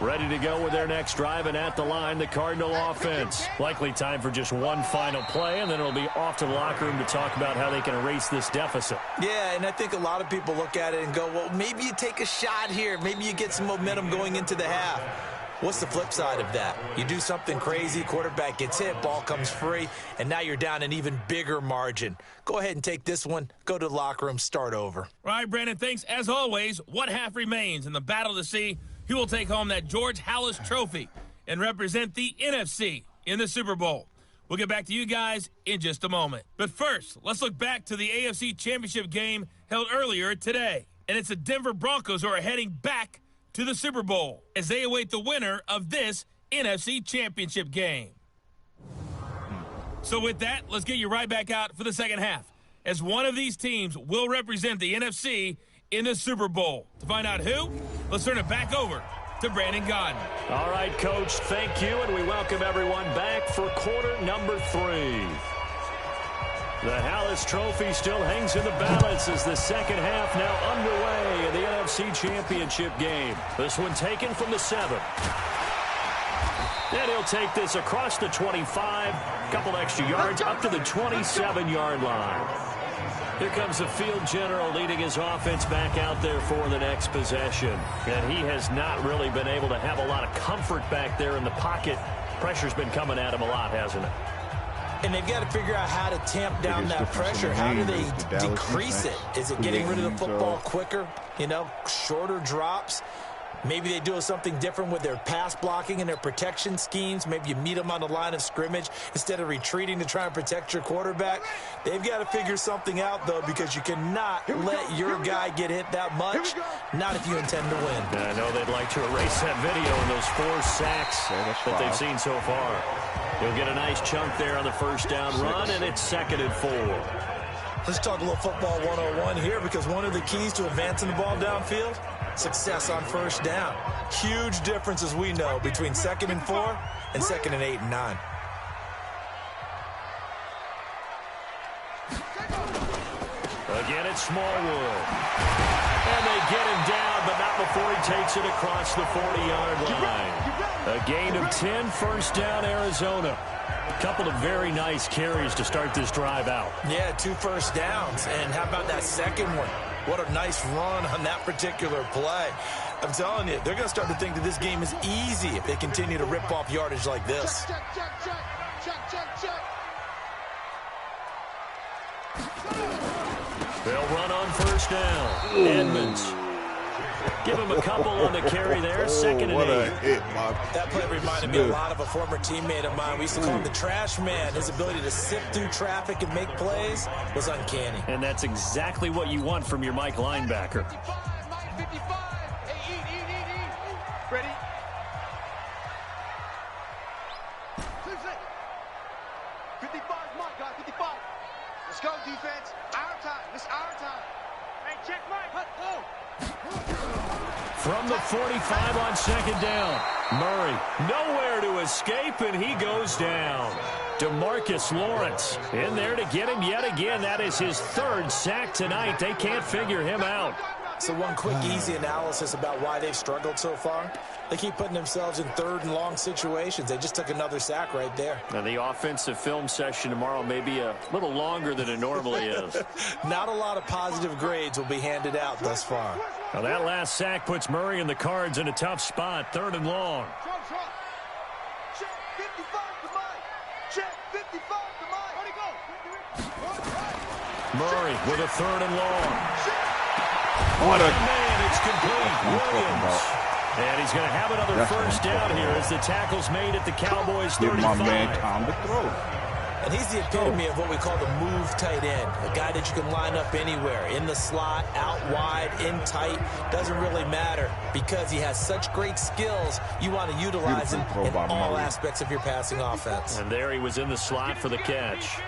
Ready to go with their next drive, and at the line, the Cardinal offense. Likely time for just one final play, and then it'll be off to the locker room to talk about how they can erase this deficit. Yeah, and I think a lot of people look at it and go, well, maybe you take a shot here. Maybe you get some momentum going into the half. What's the flip side of that? You do something crazy, quarterback gets hit, ball comes free, and now you're down an even bigger margin. Go ahead and take this one, go to the locker room, start over. All right, Brandon, thanks. As always, what half remains in the battle to see who will take home that George Halas trophy and represent the NFC in the Super Bowl. We'll get back to you guys in just a moment. But first, let's look back to the AFC Championship game held earlier today. And it's the Denver Broncos who are heading back to the Super Bowl as they await the winner of this NFC Championship game. So with that, let's get you right back out for the second half, as one of these teams will represent the NFC in the Super Bowl. To find out who, let's turn it back over to Brandon Godden. All right, Coach, thank you, and we welcome everyone back for quarter number 3. The Halas Trophy still hangs in the balance as the second half now underway in the NFC Championship game. This one taken from the 7. And he'll take this across the 25, couple extra yards, up to the 27-yard line. Here comes the field general leading his offense back out there for the next possession. And he has not really been able to have a lot of comfort back there in the pocket. Pressure's been coming at him a lot, hasn't it? And they've got to figure out how to tamp down that pressure. How do they decrease it? Is it getting rid of the football quicker? You know, shorter drops? Maybe they do something different with their pass blocking and their protection schemes. Maybe you meet them on the line of scrimmage instead of retreating to try and protect your quarterback. They've got to figure something out, though, because you cannot let your guy get hit that much, not if you intend to win. I know they'd like to erase that video and those 4 sacks that they've seen so far. You'll get a nice chunk there on the first down run, and it's 2nd and 4. Let's talk a little football 101 here, because one of the keys to advancing the ball downfield, success on first down. Huge difference, as we know, between 2nd and 4 and 2nd and 8 and 9. Again, it's Smallwood. And they get him down, but not before he takes it across the 40-yard line. A gain of 10, first down, Arizona. A couple of very nice carries to start this drive out. Yeah, 2 first downs. And how about that second one? What a nice run on that particular play. I'm telling you, they're going to start to think that this game is easy if they continue to rip off yardage like this. Check, check, check, check, check, check, check. They'll run on first down. Edmonds. Give him a couple on the carry there. Second and What 8. a hit, Bob. That play reminded me a lot of a former teammate of mine. We used to call him the trash man. His ability to sift through traffic and make plays was uncanny. And that's exactly what you want from your Mike linebacker. 55, Mike 55. Hey, eat. Ready? 55, Mike, guys, 55. Let's go, defense. Our time. It's our time. Hey, check Mike. Go. From the 45 on second down. Murray nowhere to escape, and he goes down. DeMarcus Lawrence in there to get him yet again. That is his third sack tonight. They can't figure him out. So one quick, easy analysis about why they've struggled so far. They keep putting themselves in third and long situations. They just took another sack right there. Now, the offensive film session tomorrow may be a little longer than it normally is. Not a lot of positive grades will be handed out thus far. Now, that last sack puts Murray and the Cards in a tough spot, third and long. Check 55 to Mike. Check 55 to Mike. Murray with a third and long. What a Man, it's complete. I'm talking Williams. about. And he's going to have another That's what first I'm down talking here about. as the tackle's made at the Cowboys' Give 35. my man time to throw. And he's the epitome of what we call the move tight end. A guy that you can line up anywhere. In the slot, out wide, in tight. Doesn't really matter because he has such great skills. You want to utilize him Beautiful in throw by all Murray. aspects of your passing offense. And there he was in the slot for the catch.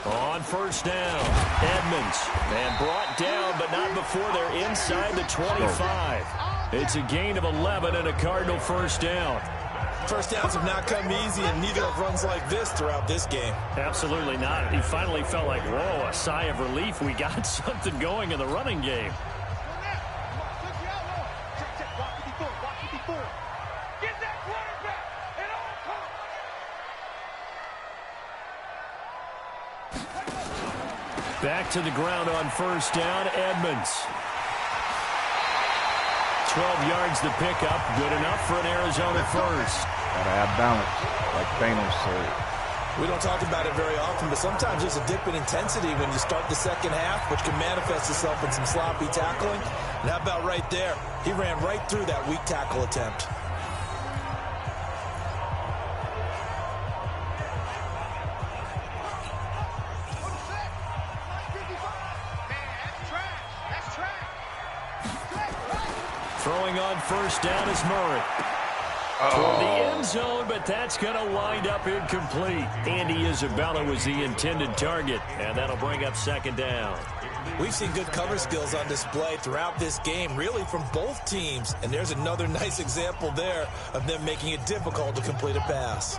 On first down, Edmonds. And brought down, but not before they're inside the 25. It's a gain of 11 and a Cardinal first down. First downs have not come easy, and neither have runs like this throughout this game. Absolutely not. He finally felt like, whoa, a sigh of relief. We got something going in the running game. Get that quarterback at all costs. Back to the ground on first down, Edmonds. 12 yards to pick up. Good enough for an Arizona first. Gotta have balance, like Thanos said. We don't talk about it very often, but sometimes there's a dip in intensity when you start the second half, which can manifest itself in some sloppy tackling. And how about right there? He ran right through that weak tackle attempt. Throwing on first down is Murray. Toward the end zone, but that's going to wind up incomplete. Andy Isabella was the intended target, and that'll bring up second down. We've seen good cover skills on display throughout this game, really from both teams. And there's another nice example there of them making it difficult to complete a pass.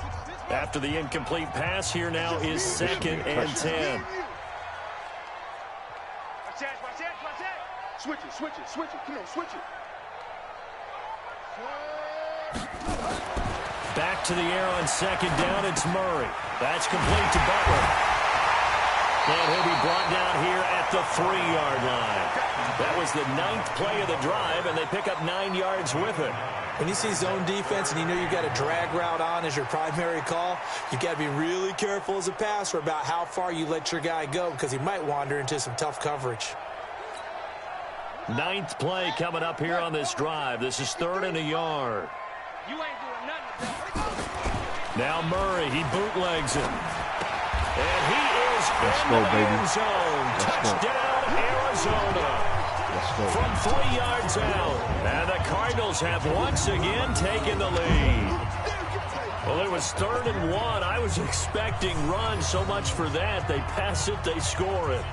After the incomplete pass, here now is second and 10. Switch it, switch it, switch it. Come on, switch it. Back to the air on second down, it's Murray. That's complete to Butler. And he'll be brought down here at the 3-yard line. That was the 9th play of the drive, and they pick up 9 yards with it. When you see zone defense and you know you've got a drag route on as your primary call, you've got to be really careful as a passer about how far you let your guy go because he might wander into some tough coverage. 9th play coming up here on this drive. This is 3rd and a yard. You ain't doing nothing. Now Murray, he bootlegs him. And he is Let's in go, the baby. end zone. Let's go. Touchdown, Arizona. Let's go. From 3 yards out. And the Cardinals have once again taken the lead. Well, it was 3rd and 1. I was expecting runs. So much for that. They pass it, they score it.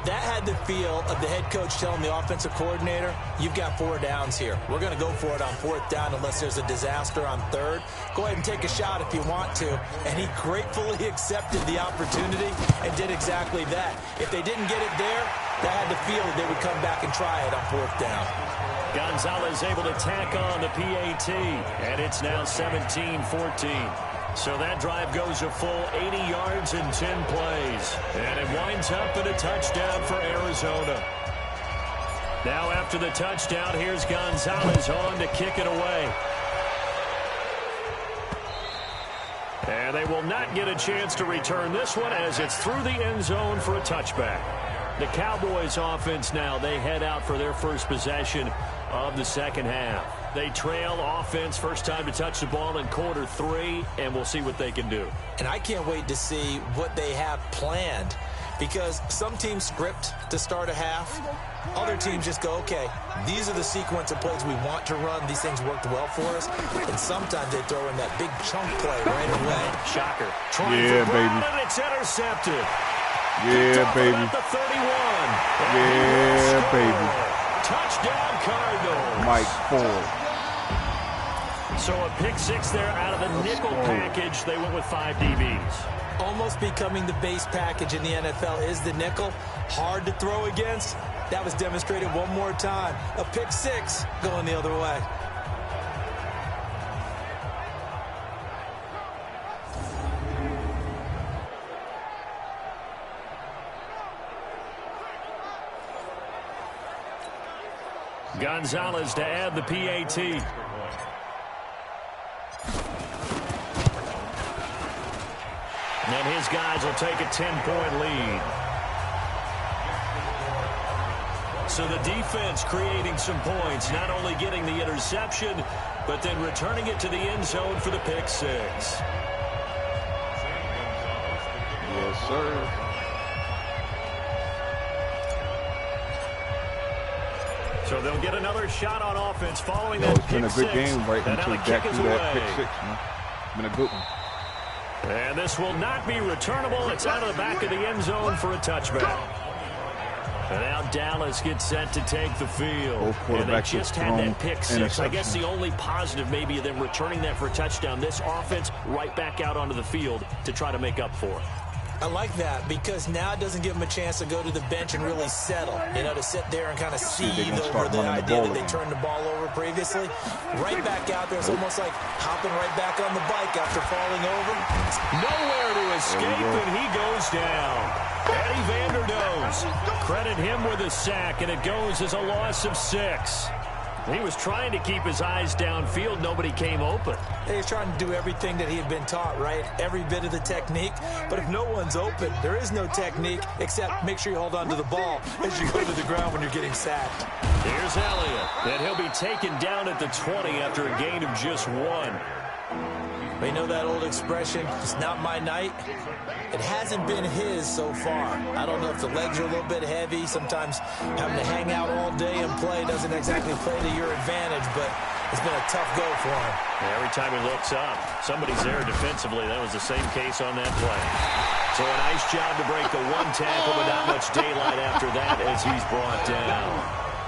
That had the feel of the head coach telling the offensive coordinator, you've got 4 downs here. We're going to go for it on 4th down unless there's a disaster on 3rd. Go ahead and take a shot if you want to. And he gratefully accepted the opportunity and did exactly that. If they didn't get it there, that had the feel that they would come back and try it on 4th down. Gonzalez able to tack on the PAT, and it's now 17-14. So that drive goes a full 80 yards in 10 plays. And it winds up in a touchdown for Arizona. Now after the touchdown, here's Gonzalez on to kick it away. And they will not get a chance to return this one as it's through the end zone for a touchback. The Cowboys offense now, they head out for their first possession of the second half. They trail offense, first time to touch the ball in quarter 3, and we'll see what they can do. And I can't wait to see what they have planned, because some teams script to start a half. Other teams just go, okay, these are the sequence of plays we want to run. These things worked well for us. And sometimes they throw in that big chunk play right away. Shocker. Yeah, baby. And it's intercepted. Yeah, baby. At the 31. Yeah, baby. Touchdown, Cardinals. Mike Ford. So a pick 6 there out of the nickel package. They went with 5 DBs. Almost becoming the base package in the NFL is the nickel. Hard to throw against. That was demonstrated one more time. A pick 6 going the other way. Gonzalez to add the PAT. And his guys will take a 10-point lead. So the defense creating some points, not only getting the interception, but then returning it to the end zone for the pick 6. Yes, sir. So they'll get another shot on offense following that It's been pick a good 6. game right And until now the Dak kick is threw that away. pick 6, man. It's been a good one. And this will not be returnable. It's out of the back of the end zone for a touchback. And now Dallas gets set to take the field. Both And they quarterbacks just have had thrown that pick 6. I guess interceptions. the only positive maybe of them returning that for a touchdown. This offense right back out onto the field to try to make up for it. I like that, because now it doesn't give them a chance to go to the bench and really settle, to sit there and kind of seethe over the idea that they turned the ball over previously. Right back out there. It's almost like hopping right back on the bike after falling over. Nowhere to escape, and he goes down. Eddie Vanderdoes, credit him with a sack, and it goes as a loss of 6. He was trying to keep his eyes downfield. Nobody came open. He's trying to do everything that he had been taught, right? Every bit of the technique. But if no one's open, there is no technique except make sure you hold on to the ball as you go to the ground when you're getting sacked. Here's Elliott, and he'll be taken down at the 20 after a gain of just 1. They know that old expression, it's not my night. It hasn't been his so far. I don't know if the legs are a little bit heavy. Sometimes having to hang out all day and play doesn't exactly play to your advantage, but it's been a tough go for him. Every time he looks up, somebody's there defensively. That was the same case on that play. So a nice job to break the 1 tackle, but not much daylight after that as he's brought down.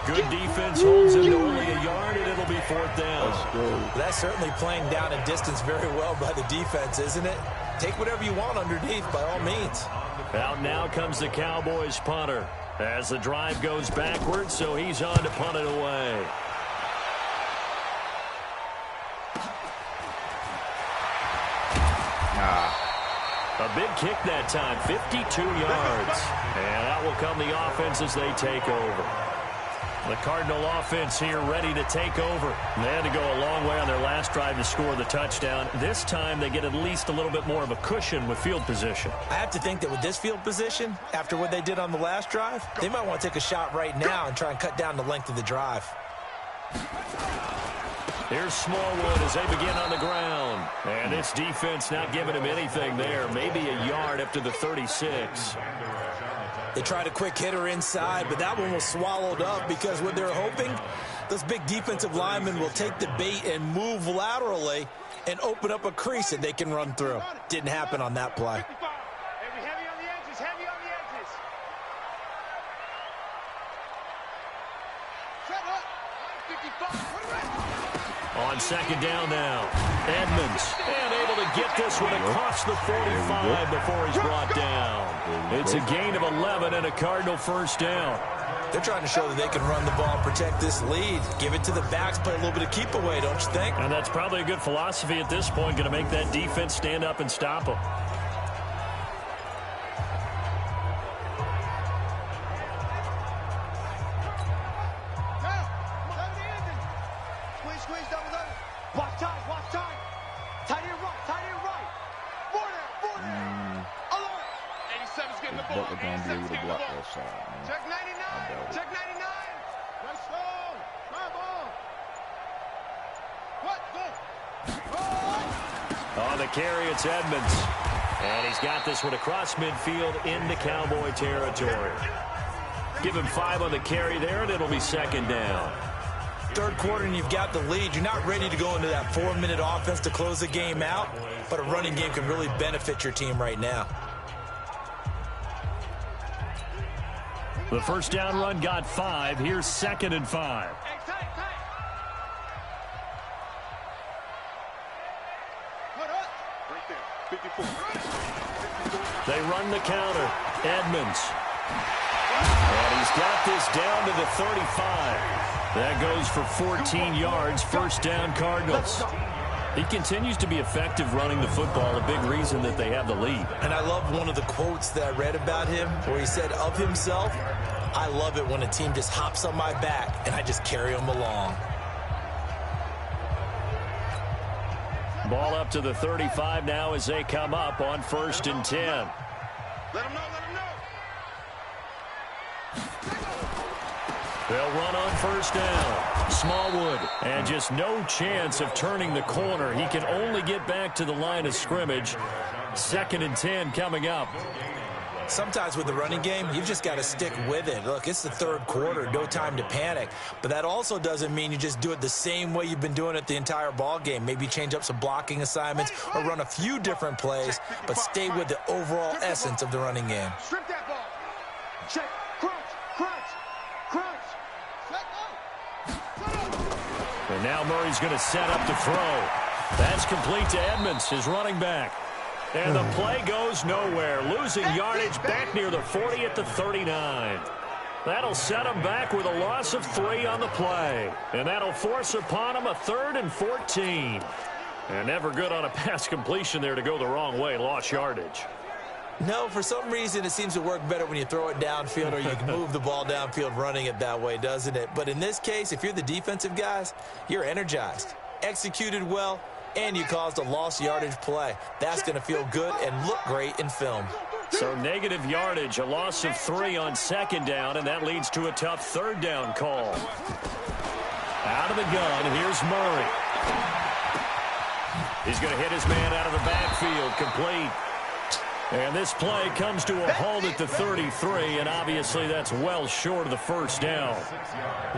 Good defense holds him to only a yard, and it'll be 4th down. That's certainly playing down and distance very well by the defense, isn't it? Take whatever you want underneath, by all means. Out now comes the Cowboys punter as the drive goes backwards, so he's on to punt it away. A big kick that time, 52 yards. And out will come the offense as they take over. The Cardinal offense here ready to take over. They had to go a long way on their last drive to score the touchdown. This time they get at least a little bit more of a cushion with field position. I have to think that with this field position, after what they did on the last drive, they might want to take a shot right now and try and cut down the length of the drive. Here's Smallwood as they begin on the ground. And this defense not giving him anything there. Maybe a yard up to the 36. They tried a quick hitter inside, but that one was swallowed up because what they're hoping, those big defensive linemen will take the bait and move laterally and open up a crease that they can run through. Didn't happen on that play. Heavy on the edges, heavy on the edges. Set up. 55. On 2nd down now. Edmonds, and able to get this one across the 45 before he's brought down. It's a gain of 11 and a Cardinal 1st down. They're trying to show that they can run the ball, protect this lead, give it to the backs, play a little bit of keep away, don't you think? And that's probably a good philosophy at this point, going to make that defense stand up and stop them. Squeeze, double. Watch time. Tight end right. Four down. Alert. 87's getting the ball. Butler gonna be able to block that side, man. Check 99. Check 99. Let's go. Try ball. What? Go. On the carry, it's Edmonds. And he's got this one across midfield into Cowboy territory. Give him 5 on the carry there, and it'll be second down. Third quarter and you've got the lead. You're not ready to go into that 4-minute offense to close the game out, but a running game can really benefit your team right now. The first down run got 5. Here's 2nd and 5. Hey, tight. Put up. Right there. 54. They run the counter. Edmonds. And he's got this down to the 35. That goes for 14 yards. First down, Cardinals. He continues to be effective running the football, a big reason that they have the lead. And I love one of the quotes that I read about him where he said of himself, I love it when a team just hops on my back and I just carry them along. Ball up to the 35 now as they come up on 1st and 10. Let him know. They'll run on 1st down. Smallwood. And just no chance of turning the corner. He can only get back to the line of scrimmage. 2nd and 10 coming up. Sometimes with the running game, you've just got to stick with it. Look, it's the third quarter, no time to panic. But that also doesn't mean you just do it the same way you've been doing it the entire ball game. Maybe change up some blocking assignments or run a few different plays, but stay with the overall essence of the running game. Strip that ball. Check. Crunch. And now Murray's going to set up to throw. That's complete to Edmonds, his running back. And the play goes nowhere. Losing yardage back near the 40 at the 39. That'll set him back with a loss of 3 on the play. And that'll force upon him a 3rd and 14. And never good on a pass completion there to go the wrong way. Lost yardage. No, for some reason it seems to work better when you throw it downfield or you can move the ball downfield running it that way, doesn't it? But in this case, if you're the defensive guys, you're energized, executed well, and you caused a lost yardage play. That's going to feel good and look great in film. So negative yardage, a loss of 3 on 2nd down, and that leads to a tough 3rd down call. Out of the gun, here's Murray. He's going to hit his man out of the backfield, complete. And this play comes to a halt at the 33, and obviously that's well short of the 1st down.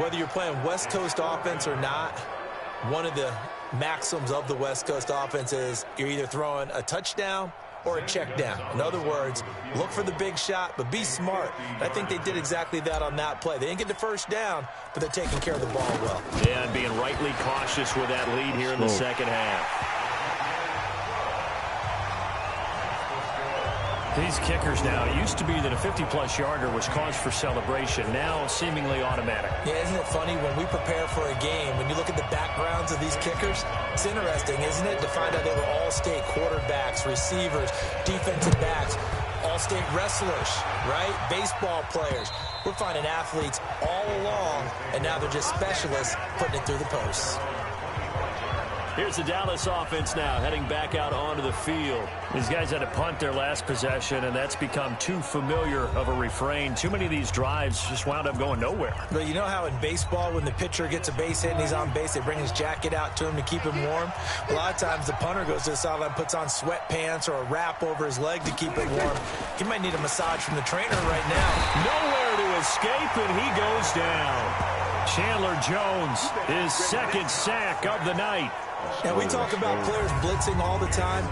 Whether you're playing West Coast offense or not, one of the maxims of the West Coast offense is you're either throwing a touchdown or a check down. In other words, look for the big shot, but be smart. And I think they did exactly that on that play. They didn't get the 1st down, but they're taking care of the ball well. Yeah, and being rightly cautious with that lead here in the 2nd half. These kickers now, it used to be that a 50-plus yarder was cause for celebration. Now, seemingly automatic. Yeah, isn't it funny when we prepare for a game, when you look at the backgrounds of these kickers, it's interesting, isn't it, to find out they were all-state quarterbacks, receivers, defensive backs, all-state wrestlers, right? Baseball players. We're finding athletes all along, and now they're just specialists putting it through the posts. Here's the Dallas offense now, heading back out onto the field. These guys had to punt their last possession, and that's become too familiar of a refrain. Too many of these drives just wound up going nowhere. But you know how in baseball, when the pitcher gets a base hit and he's on base, they bring his jacket out to him to keep him warm? A lot of times the punter goes to the sideline, puts on sweatpants or a wrap over his leg to keep it warm. He might need a massage from the trainer right now. Nowhere to escape, and he goes down. Chandler Jones, his 2nd sack of the night. And we talk about players blitzing all the time.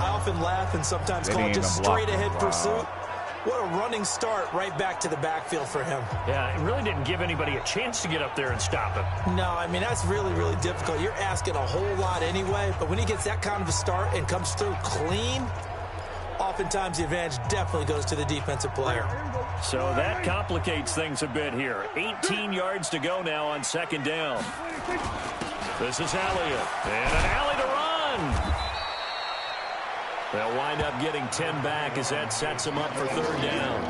I often laugh and sometimes call it just straight-ahead pursuit. What a running start right back to the backfield for him. Yeah, it really didn't give anybody a chance to get up there and stop him. No, I mean, that's really, really difficult. You're asking a whole lot anyway, but when he gets that kind of a start and comes through clean, oftentimes the advantage definitely goes to the defensive player. So that complicates things a bit here. 18 yards to go now on second down. This is Elliott, and an alley to run. They'll wind up getting 10 back as that sets them up for third down.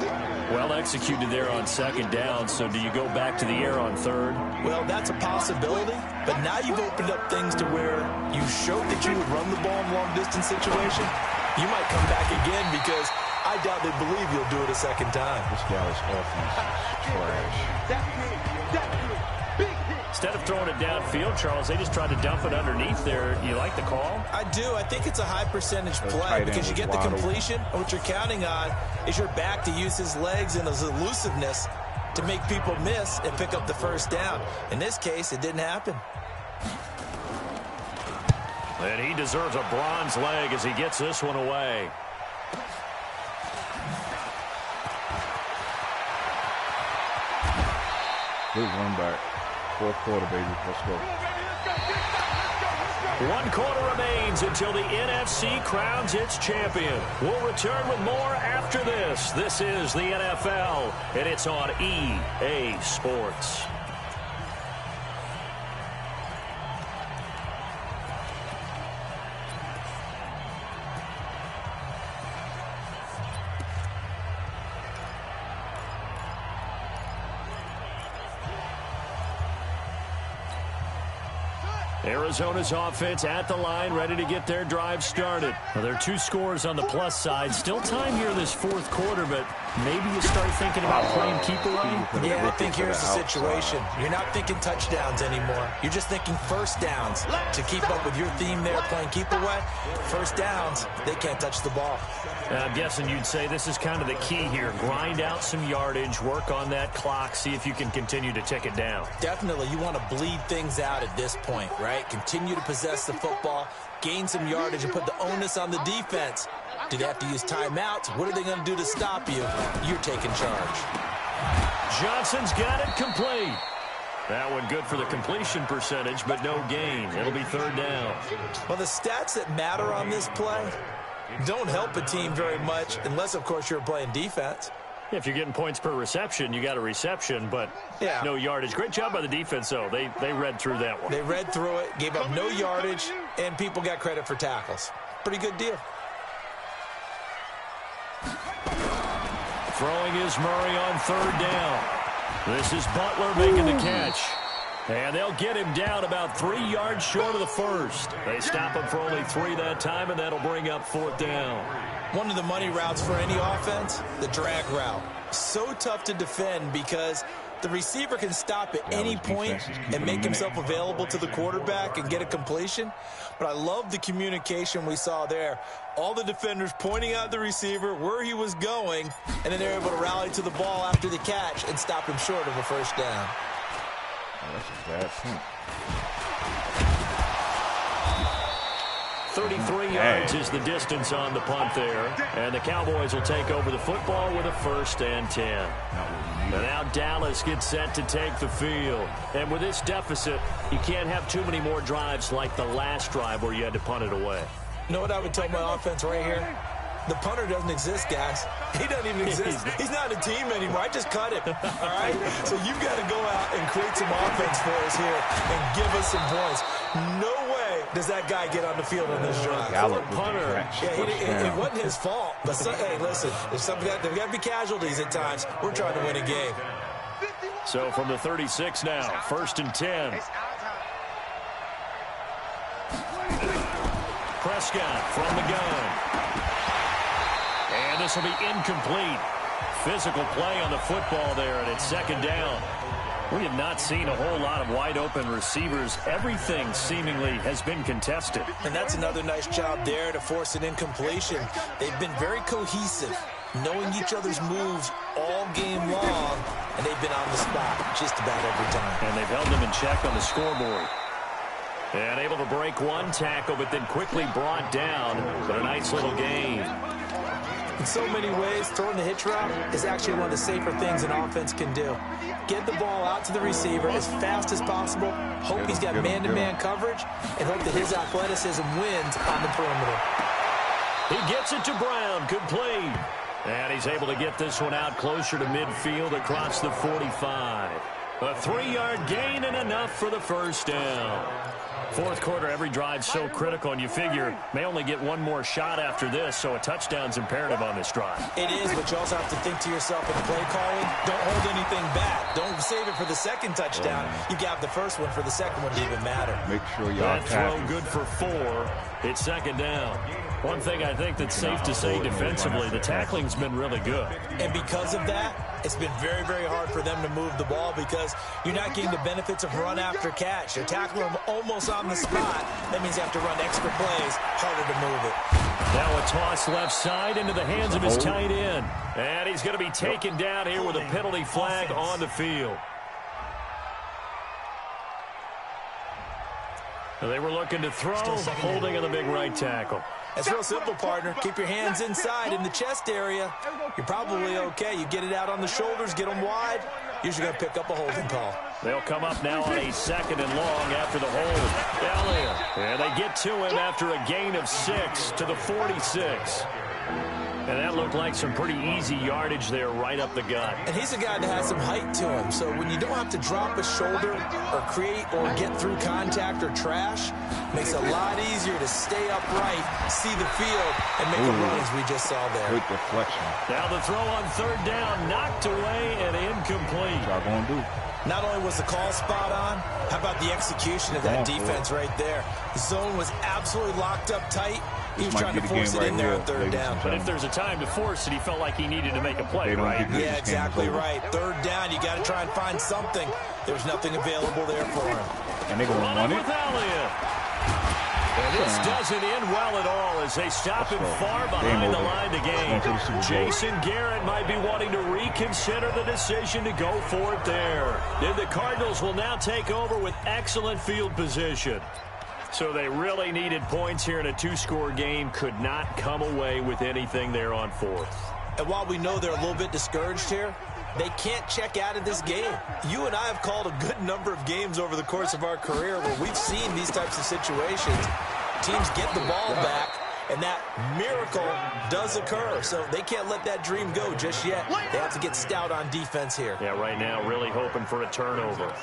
Well executed there on second down, so do you go back to the air on third? Well, that's a possibility, but now you've opened up things to where you showed that you would run the ball in long-distance situation. You might come back again because I doubt they believe you'll do it a second time. This Dallas offense is trash. Instead of throwing it downfield, Charles, they just tried to dump it underneath there. You like the call? I do. I think it's a high-percentage play because you get the completion, and what you're counting on is your back to use his legs and his elusiveness to make people miss and pick up the first down. In this case, it didn't happen. And he deserves a bronze leg as he gets this one away. Good run back. Fourth quarter, baby. Let's go. 1 quarter remains until the NFC crowns its champion. We'll return with more after this. This is the NFL, and it's on EA Sports. Arizona's offense at the line, ready to get their drive started. Well, there are 2 scores on the plus side. Still time here this fourth quarter, but maybe you start thinking about playing keep away. Yeah, I think here's the situation. You're not thinking touchdowns anymore. You're just thinking first downs. To keep up with your theme there, playing keep away, first downs, they can't touch the ball. I'm guessing you'd say this is kind of the key here. Grind out some yardage, work on that clock, see if you can continue to tick it down. Definitely. You want to bleed things out at this point, right? Continue to possess the football, gain some yardage, and put the onus on the defense. Do they have to use timeouts? What are they going to do to stop you? You're taking charge. Johnson's got it complete. That one good for the completion percentage, but no gain. It'll be third down. Well, the stats that matter on this play don't help a team very much unless, of course, you're playing defense. If you're getting points per reception, you got a reception, but no yardage. Great job by the defense, though. They read through that one. They read through it, gave up no yardage, and people got credit for tackles. Pretty good deal. Throwing is Murray on third down. This is Butler making the catch. And they'll get him down about 3 yards short of the first. They stop him for only 3 that time, and that'll bring up fourth down. One of the money routes for any offense, the drag route. So tough to defend because the receiver can stop at any point and make himself available to the quarterback and get a completion. But I love the communication we saw there. All the defenders pointing out the receiver, where he was going, and then they're able to rally to the ball after the catch and stop him short of a first down. Oh, that's a bad point. 33 yards is the distance on the punt there. And the Cowboys will take over the football with a 1st and 10. And now Dallas gets set to take the field. And with this deficit, you can't have too many more drives like the last drive where you had to punt it away. You know what I would tell my offense right here? The punter doesn't exist, guys. He doesn't even exist. He's not a team anymore. I just cut him. All right? So you've got to go out and create some offense for us here and give us some points. No way does that guy get on the field on this drive. Punter. Yeah, it wasn't his fault. But, hey, listen, there's got to be casualties at times. We're trying to win a game. So from the 36 now, 1st and 10. Prescott from the gun. And this will be incomplete. Physical play on the football there, and it's 2nd down. We have not seen a whole lot of wide-open receivers. Everything seemingly has been contested. And that's another nice job there to force an incompletion. They've been very cohesive, knowing each other's moves all game long, and they've been on the spot just about every time. And they've held them in check on the scoreboard. And able to break one tackle, but then quickly brought down. But a nice little gain. In so many ways, throwing the hitch route is actually one of the safer things an offense can do. Get the ball out to the receiver as fast as possible, hope he's got man-to-man coverage, and hope that his athleticism wins on the perimeter. He gets it to Brown, complete. And he's able to get this one out closer to midfield across the 45. A 3-yard gain and enough for the first down. Fourth quarter, every drive so critical, and you figure may only get one more shot after this, so a touchdown's imperative on this drive. It is, but you also have to think to yourself in play calling, don't hold anything back. Don't save it for the second touchdown. You got the first one for the second one to even matter. Make sure y'all that throw good for 4. It's second down. One thing I think that's safe to say defensively, the tackling's been really good. And because of that, it's been very, very hard for them to move the ball because you're not getting the benefits of run after catch. You're tackling them almost on the spot. That means you have to run extra plays, harder to move it. Now a toss left side into the hands of his tight end. And he's going to be taken down here with a penalty flag on the field. They were looking to throw, holding on the big right tackle. It's real simple, partner. Keep your hands inside in the chest area. You're probably okay. You get it out on the shoulders, get them wide. Usually going to pick up a holding call. They'll come up now on a second and long after the hold. Elliott. And they get to him after a gain of 6 to the 46. And that looked like some pretty easy yardage there right up the gut. And he's a guy that has some height to him. So when you don't have to drop a shoulder or create or get through contact or trash, makes it a lot easier to stay upright, see the field, and make a run as we just saw there. Good deflection. Now the throw on third down, knocked away and incomplete. What y'all going to do? Not only was the call spot on, how about the execution of that defense right there? The zone was absolutely locked up tight. He was trying to force it in there on third down. But if there's a time to force it, he felt like he needed to make a play, right? Yeah, exactly right. Third down, you got to try and find something. There's nothing available there for him. And they're going to run it. With Elliott. And this doesn't end well at all as they stop him far behind the line to gain. Jason Garrett might be wanting to reconsider the decision to go for it there. Then the Cardinals will now take over with excellent field position. So they really needed points here in a 2-score game. Could not come away with anything there on fourth. And while we know they're a little bit discouraged here, they can't check out of this game. You and I have called a good number of games over the course of our career where we've seen these types of situations. Teams get the ball back, and that miracle does occur. So they can't let that dream go just yet. They have to get stout on defense here. Yeah, right now really hoping for a turnover.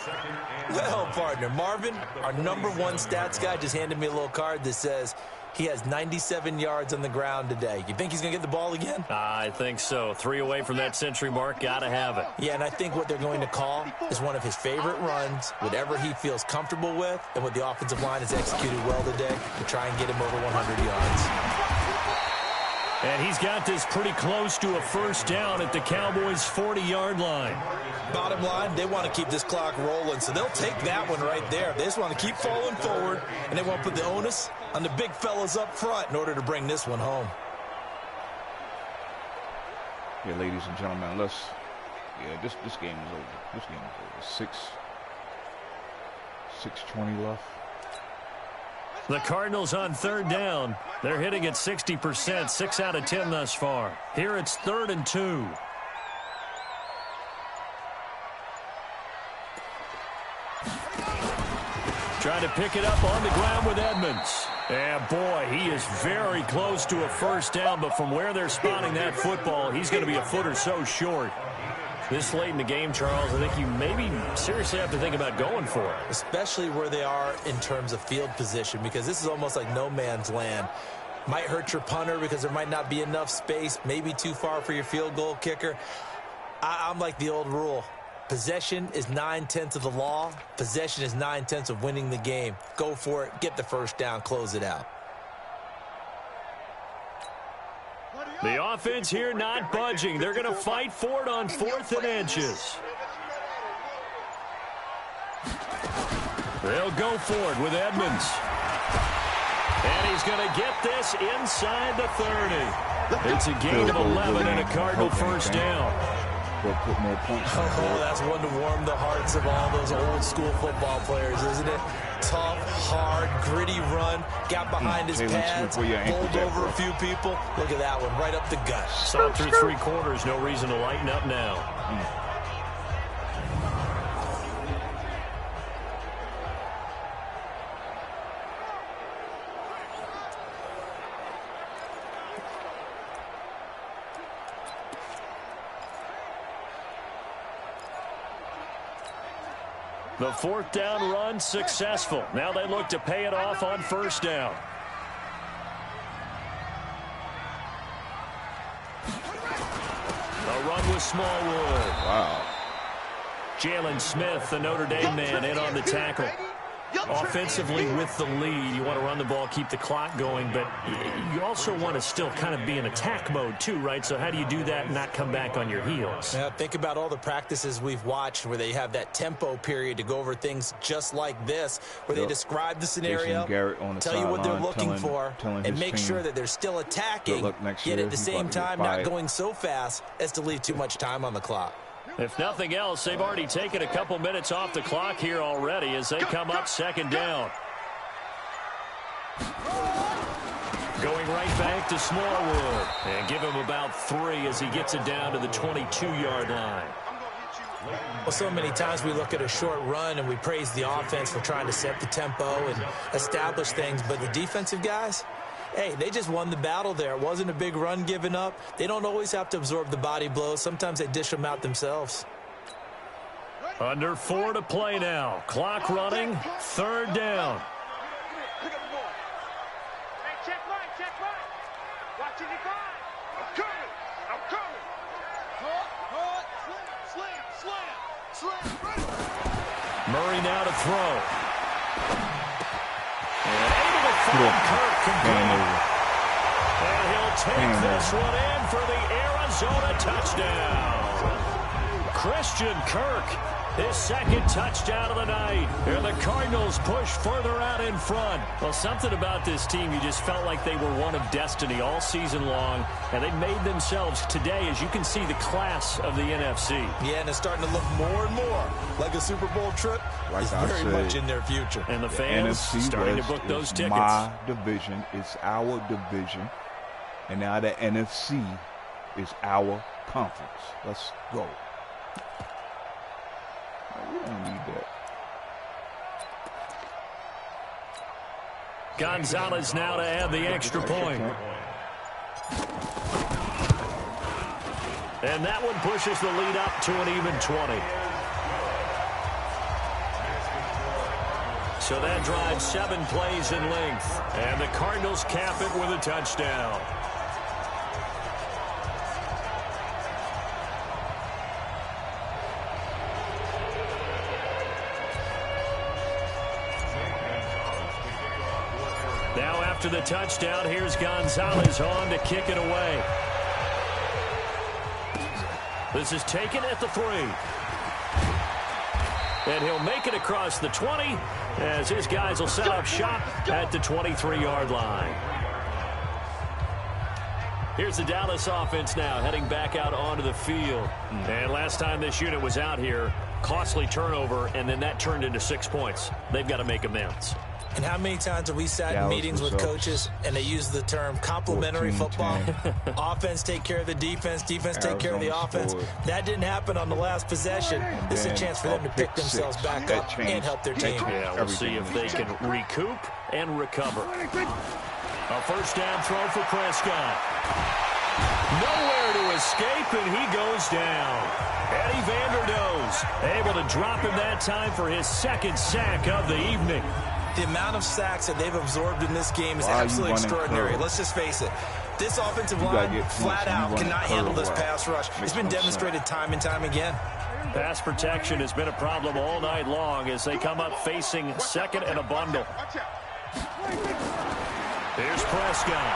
Well, partner, Marvin, our number 1 stats guy, just handed me a little card that says he has 97 yards on the ground today. You think he's going to get the ball again? I think so. 3 away from that century mark. Got to have it. Yeah, and I think what they're going to call is one of his favorite runs, whatever he feels comfortable with, and what the offensive line has executed well today to try and get him over 100 yards. And he's got this pretty close to a first down at the Cowboys' 40-yard line. Bottom line, they want to keep this clock rolling, so they'll take that one right there. They just want to keep falling forward, and they want to put the onus on the big fellas up front in order to bring this one home. Yeah, ladies and gentlemen, this game is over. This game is over. 6:20 left. The Cardinals on third down. They're hitting at 60%, 6 out of 10 thus far. Here it's 3rd and 2. Trying to pick it up on the ground with Edmonds. And boy, he is very close to a first down, but from where they're spotting that football, he's going to be a foot or so short. This late in the game, Charles, I think you maybe seriously have to think about going for it. Especially where they are in terms of field position, because this is almost like no man's land. Might hurt your punter because there might not be enough space, maybe too far for your field goal kicker. I'm like the old rule. Possession is 9/10 of the law. Possession is 9/10 of winning the game. Go for it. Get the first down. Close it out. The offense here not budging. They're going to fight for it on 4th and inches. They'll go for it with Edmonds. And he's going to get this inside the 30. It's a gain of 11 and a Cardinal first down. Put more points on Oh, that's one to warm the hearts of all those old school football players, isn't it? Tough, hard, gritty run. Got behind his pads, bowled over a few people. Look at that one, right up the gut. Saw through 3 quarters, no reason to lighten up now. The fourth down run successful. Now they look to pay it off on first down. A run with Smallwood. Wow. Jalen Smith, the Notre Dame man, in on the tackle. Offensively with the lead, you want to run the ball, keep the clock going, but you also want to still kind of be in attack mode too, right? So how do you do that and not come back on your heels? Yeah, think about all the practices we've watched where they have that tempo period to go over things just like this, where they describe the scenario, tell you what they're looking for, and make sure that they're still attacking, yet at the same time not going so fast as to leave too much time on the clock. If nothing else, they've already taken a couple minutes off the clock here already as they come up second down. Going right back to Smallwood. And give him about 3 as he gets it down to the 22-yard line. Well, so many times we look at a short run and we praise the offense for trying to set the tempo and establish things, but the defensive guys, hey, they just won the battle there. It wasn't a big run given up. They don't always have to absorb the body blows. Sometimes they dish them out themselves. Under 4 to play now. Clock running. Third down. Pick up the ball. Hey, check right. Watch it, I'm coming. Slam. Murray now to throw. And able to find Kirk complete. And he'll take this one in for the Arizona touchdown. Christian Kirk, his second touchdown of the night. And the Cardinals push further out in front. Well, something about this team, you just felt like they were one of destiny all season long. And they made themselves today, as you can see, the class of the NFC. Yeah, and it's starting to look more and more like a Super Bowl trip is very much in their future. And the fans NFC starting West to book those tickets. My division. It's our division. And now the NFC is our conference. Let's go. We don't need that. Gonzalez now to add the extra point. And that one pushes the lead up to an even 20. So that drives 7 plays in length. And the Cardinals cap it with a touchdown. Now after the touchdown, here's Gonzalez on to kick it away. This is taken at the 3. And he'll make it across the 20 as his guys will set up shop at the 23-yard line. Here's the Dallas offense now heading back out onto the field. And last time this unit was out here, costly turnover, and then that turned into 6 points. They've got to make amends. And how many times have we sat in meetings with coaches and they use the term complementary football? Offense take care of the defense, defense take care of the offense. That didn't happen on the last possession. This is a chance for them to pick themselves back up and help their team. Yeah, we'll see if they can recoup and recover. A first down throw for Prescott. Nowhere to escape, and he goes down. Eddie Vanderdoes able to drop him that time for his second sack of the evening. The amount of sacks that they've absorbed in this game is absolutely extraordinary. Let's just face it. This offensive line, flat out, cannot handle this pass rush. It's been demonstrated time and time again. Pass protection has been a problem all night long as they come up facing second and a bundle. Here's Prescott.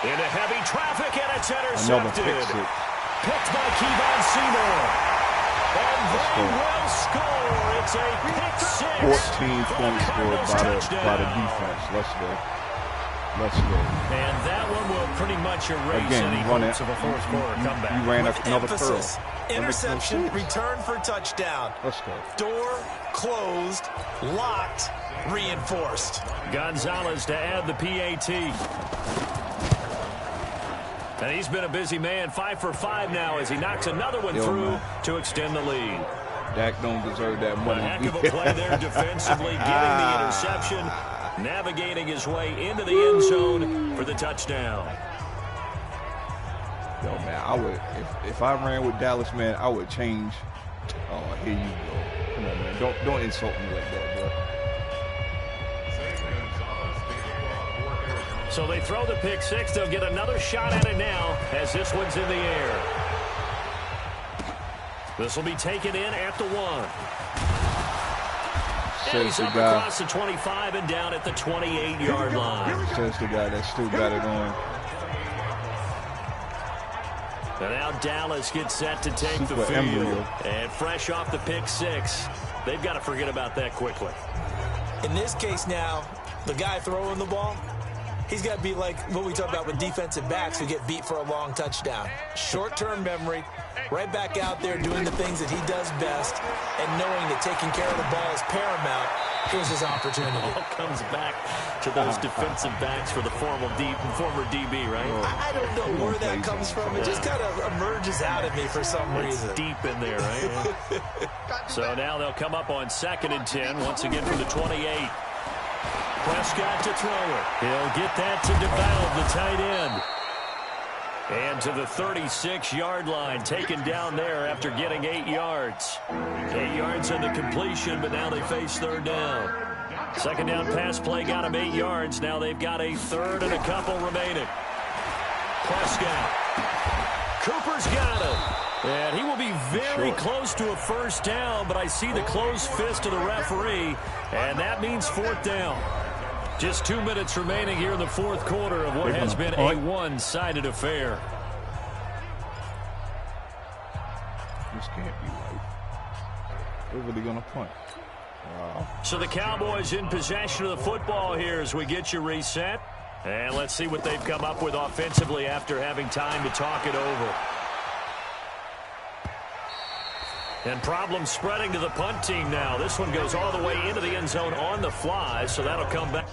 Into heavy traffic, and it's intercepted. Picked by Kevon Seymour. And they will score. It's a pick 6. 14 points scored by the defense. Let's go. And that one will pretty much erase any hopes of a fourth quarter comeback. You ran another curl. Interception, return for touchdown. Let's go. Door closed, locked, reinforced. Gonzalez to add the PAT. And he's been a busy man, 5 for 5 now as he knocks another one through to extend the lead. Dak don't deserve that money. A heck of a play there defensively, getting the interception, navigating his way into the end zone for the touchdown. Yo, man, I would if I ran with Dallas, man, I would change Oh, here you go. Come on, man. Don't insult me like that, bro. So they throw the pick six. They'll get another shot at it now as this one's in the air. This will be taken in at the 1. And he's up across the 25 and down at the 28-yard line. Says the guy that still got it on. And now Dallas gets set to take the field. Embryo. And fresh off the pick six, they've got to forget about that quickly. In this case now, the guy throwing the ball, he's got to be like what we talk about with defensive backs who get beat for a long touchdown. Short-term memory, right back out there doing the things that he does best, and knowing that taking care of the ball is paramount. Here's his opportunity. All comes back to those defensive backs for the former DB, right? I don't know where that comes from. It just kind of emerges out of me for some reason. It's deep in there, right? So now they'll come up on 2nd and 10, once again from the 28. Prescott to throw it. He'll get that to DeValve, the tight end. And to the 36-yard line, taken down there after getting 8 yards. 8 yards on the completion, but now they face 3rd down. 2nd down pass play got them 8 yards. Now they've got a 3rd and a couple remaining. Prescott. Cooper's got him. And he will be very close to a 1st down, but I see the closed fist of the referee, and that means 4th down. Just 2 minutes remaining here in the 4th quarter of what has been a one-sided affair. This can't be right. They're really going to punt. Wow. So the Cowboys in possession of the football here as we get you reset. And let's see what they've come up with offensively after having time to talk it over. And problems spreading to the punt team now. This one goes all the way into the end zone on the fly, so that'll come back.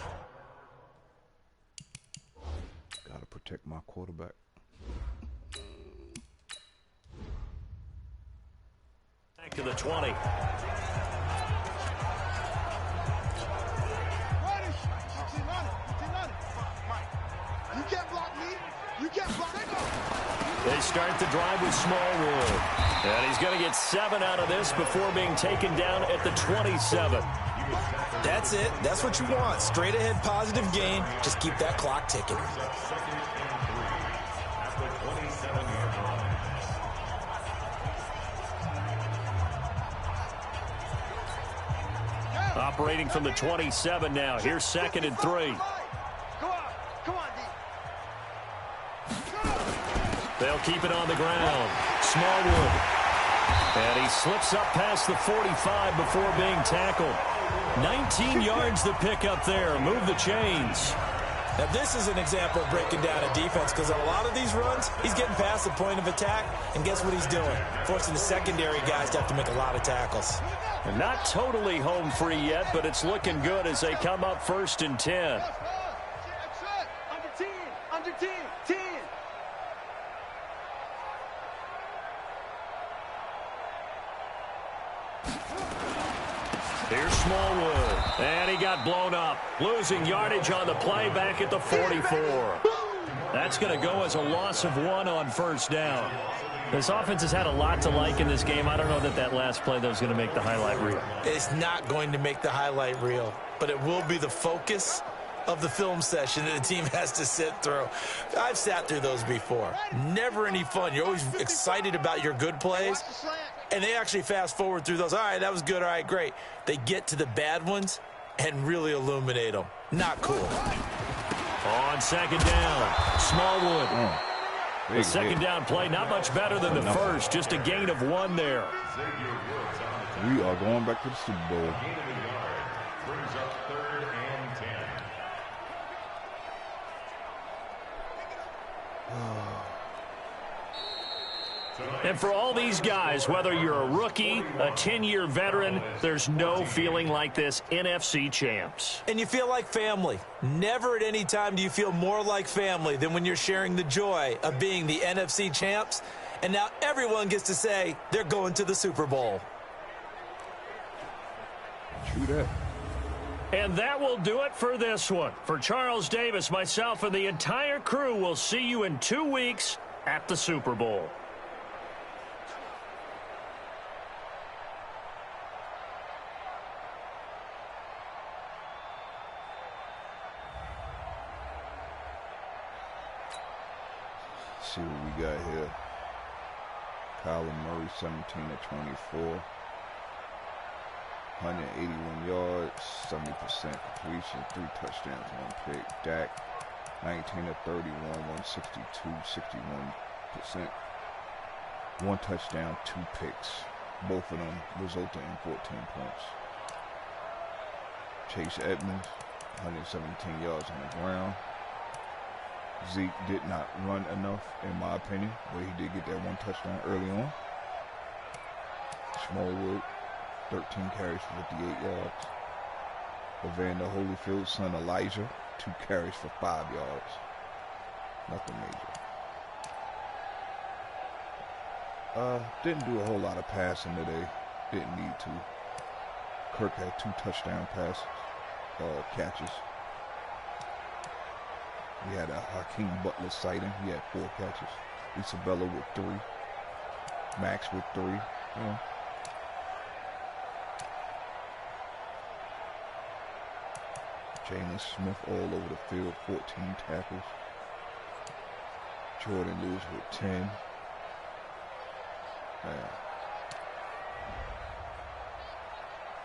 Got to protect my quarterback. Back to the 20. You can't block me. You can't block me. They start the drive with Smallwood. And he's going to get 7 out of this before being taken down at the 27. That's it. That's what you want. Straight ahead positive gain. Just keep that clock ticking. Operating from the 27 now. Here's 2nd and 3. They'll keep it on the ground. Smallwood. And he slips up past the 45 before being tackled. 19 yards to pick up there. Move the chains. Now, this is an example of breaking down a defense because on a lot of these runs, he's getting past the point of attack, and guess what he's doing? Forcing the secondary guys to have to make a lot of tackles. And not totally home free yet, but it's looking good as they come up 1st and 10. Under 10. Under 10. 10. Here's Smallwood. And he got blown up. Losing yardage on the play back at the 44. That's going to go as a loss of 1 on 1st down. This offense has had a lot to like in this game. I don't know that that last play, though, is going to make the highlight reel. It's not going to make the highlight reel, but it will be the focus of the film session that the team has to sit through. I've sat through those before. Never any fun. You're always excited about your good plays, and they actually fast forward through those. All right, that was good. All right, great. They get to the bad ones and really illuminate them. Not cool. On 2nd down, Smallwood. The 2nd down play, not much better than the first. Just a gain of 1 there. We are going back to the Super Bowl. And for all these guys, whether you're a rookie, a 10-year veteran, there's no feeling like this NFC champs. And you feel like family. Never at any time do you feel more like family than when you're sharing the joy of being the NFC champs. And now everyone gets to say they're going to the Super Bowl. True that. And that will do it for this one. For Charles Davis, myself, and the entire crew, we'll see you in 2 weeks at the Super Bowl. got here? Kyler Murray, 17 of 24. 181 yards, 70% completion, 3 touchdowns, 1 pick. Dak, 19 of 31, 162, 61%. 1 touchdown, 2 picks. Both of them resulted in 14 points. Chase Edmonds, 117 yards on the ground. Zeke did not run enough, in my opinion, but he did get that 1 touchdown early on. Smallwood, 13 carries for 58 yards. Evander Holyfield's son Elijah, 2 carries for 5 yards. Nothing major. Didn't do a whole lot of passing today. Didn't need to. Kirk had 2 touchdown catches. We had a Hakeem Butler sighting. He had 4 catches. Isabella with 3. Max with 3. Yeah. Jalen Smith all over the field, 14 tackles. Jordan Lewis with 10. Man.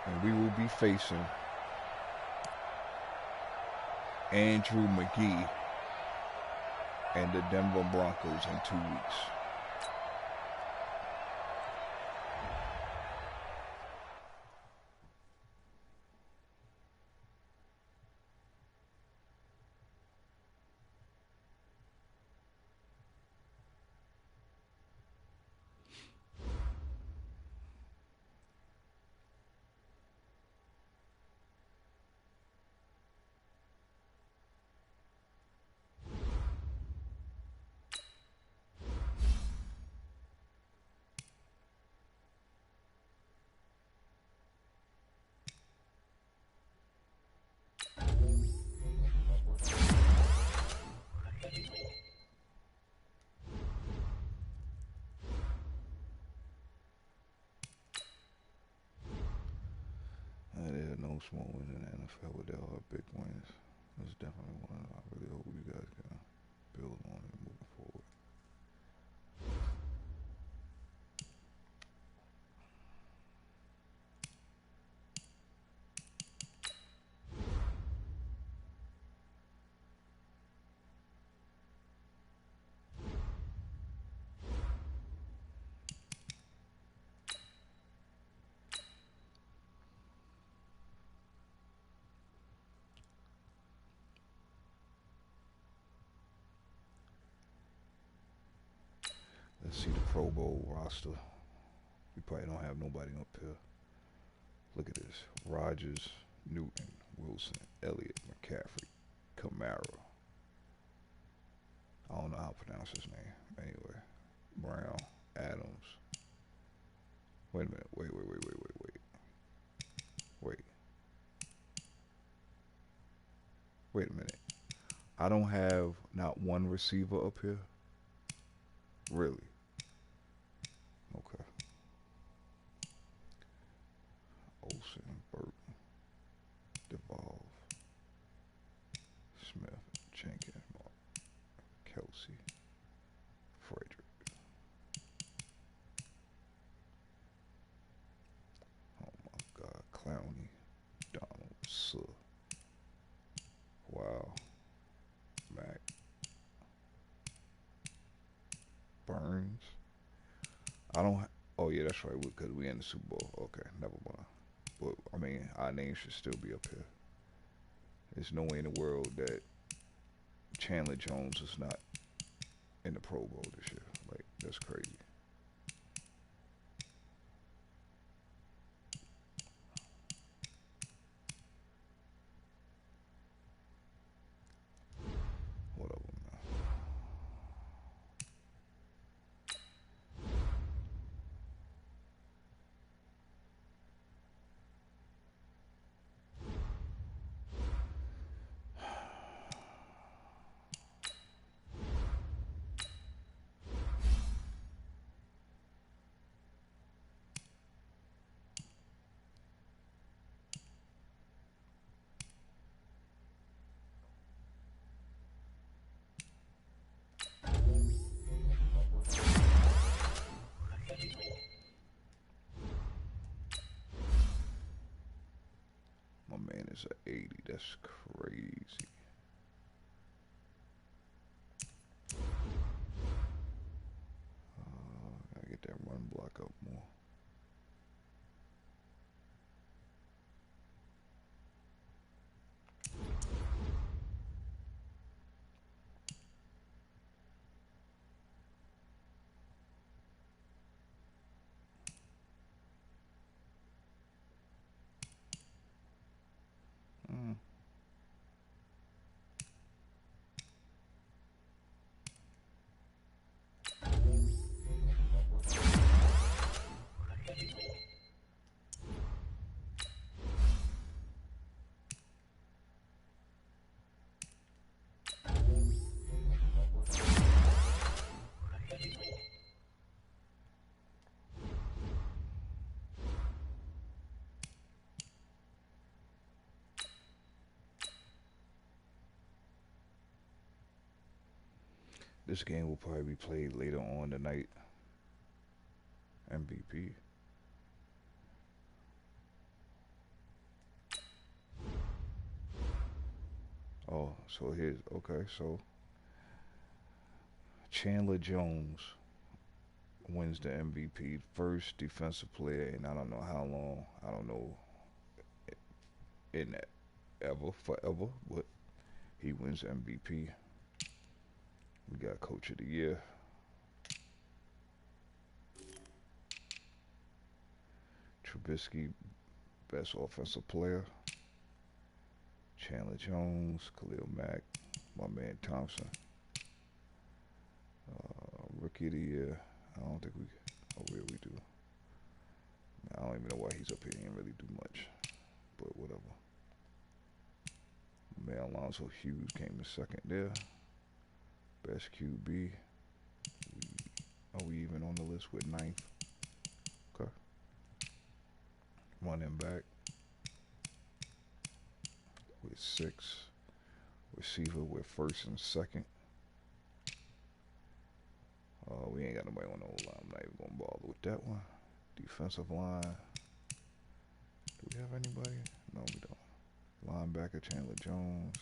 And we will be facing Andrew McGee and the Denver Broncos in 2 weeks. There are no small wins in the NFL, but there are big wins. That's definitely one I really hope you guys can build on and moving forward. Let's see the Pro Bowl roster. We probably don't have nobody up here. Look at this. Rodgers, Newton, Wilson, Elliott, McCaffrey, Kamara. I don't know how to pronounce his name. Anyway. Brown, Adams. Wait a minute. Wait. Wait a minute. I don't have not one receiver up here. Really? Okay. Olsen, Burton, Devolve, Smith, Jenkins, Mark, Kelsey, Frederick. Oh my God. Clowney, Donald, Suh. Wow. Mac. Burns. I don't. Oh yeah, that's right. Because we in the Super Bowl. Okay, never mind. But I mean, our name should still be up here. There's no way in the world that Chandler Jones is not in the Pro Bowl this year. Like, that's crazy. Whatever, man. man is a 80. That's crazy. Gotta get that run block up more. This game will probably be played later on tonight. MVP. Oh, so here's okay. So Chandler Jones wins the MVP, first defensive player in I don't know how long. I don't know in ever, forever, but he wins MVP. We got Coach of the Year. Trubisky, best offensive player. Chandler Jones, Khalil Mack, my man Thompson. Rookie of the Year. I don't think we. Oh, yeah, we do. I don't even know why he's up here. He didn't really do much, but whatever. Man, Alonzo Hughes came in second there. Best QB. Are we even on the list with ninth? Okay. Running back with 6. Receiver with first and second. We ain't got nobody on the O-line. I'm not even gonna bother with that one. Defensive line. Do we have anybody? No, we don't. Linebacker Chandler Jones.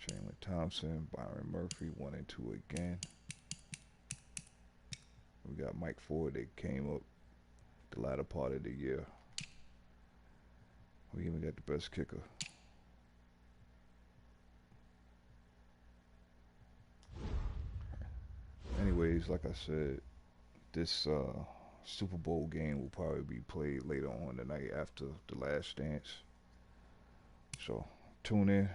Chandler Thompson, Byron Murphy, 1 and 2 again. We got Mike Ford that came up the latter part of the year. We even got the best kicker. Anyways, like I said, this Super Bowl game will probably be played later on tonight after the last dance. So tune in.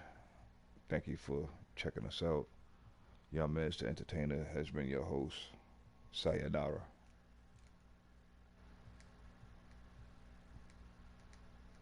Thank you for checking us out. Y'all Mez the Entertainer has been your host. Sayonara.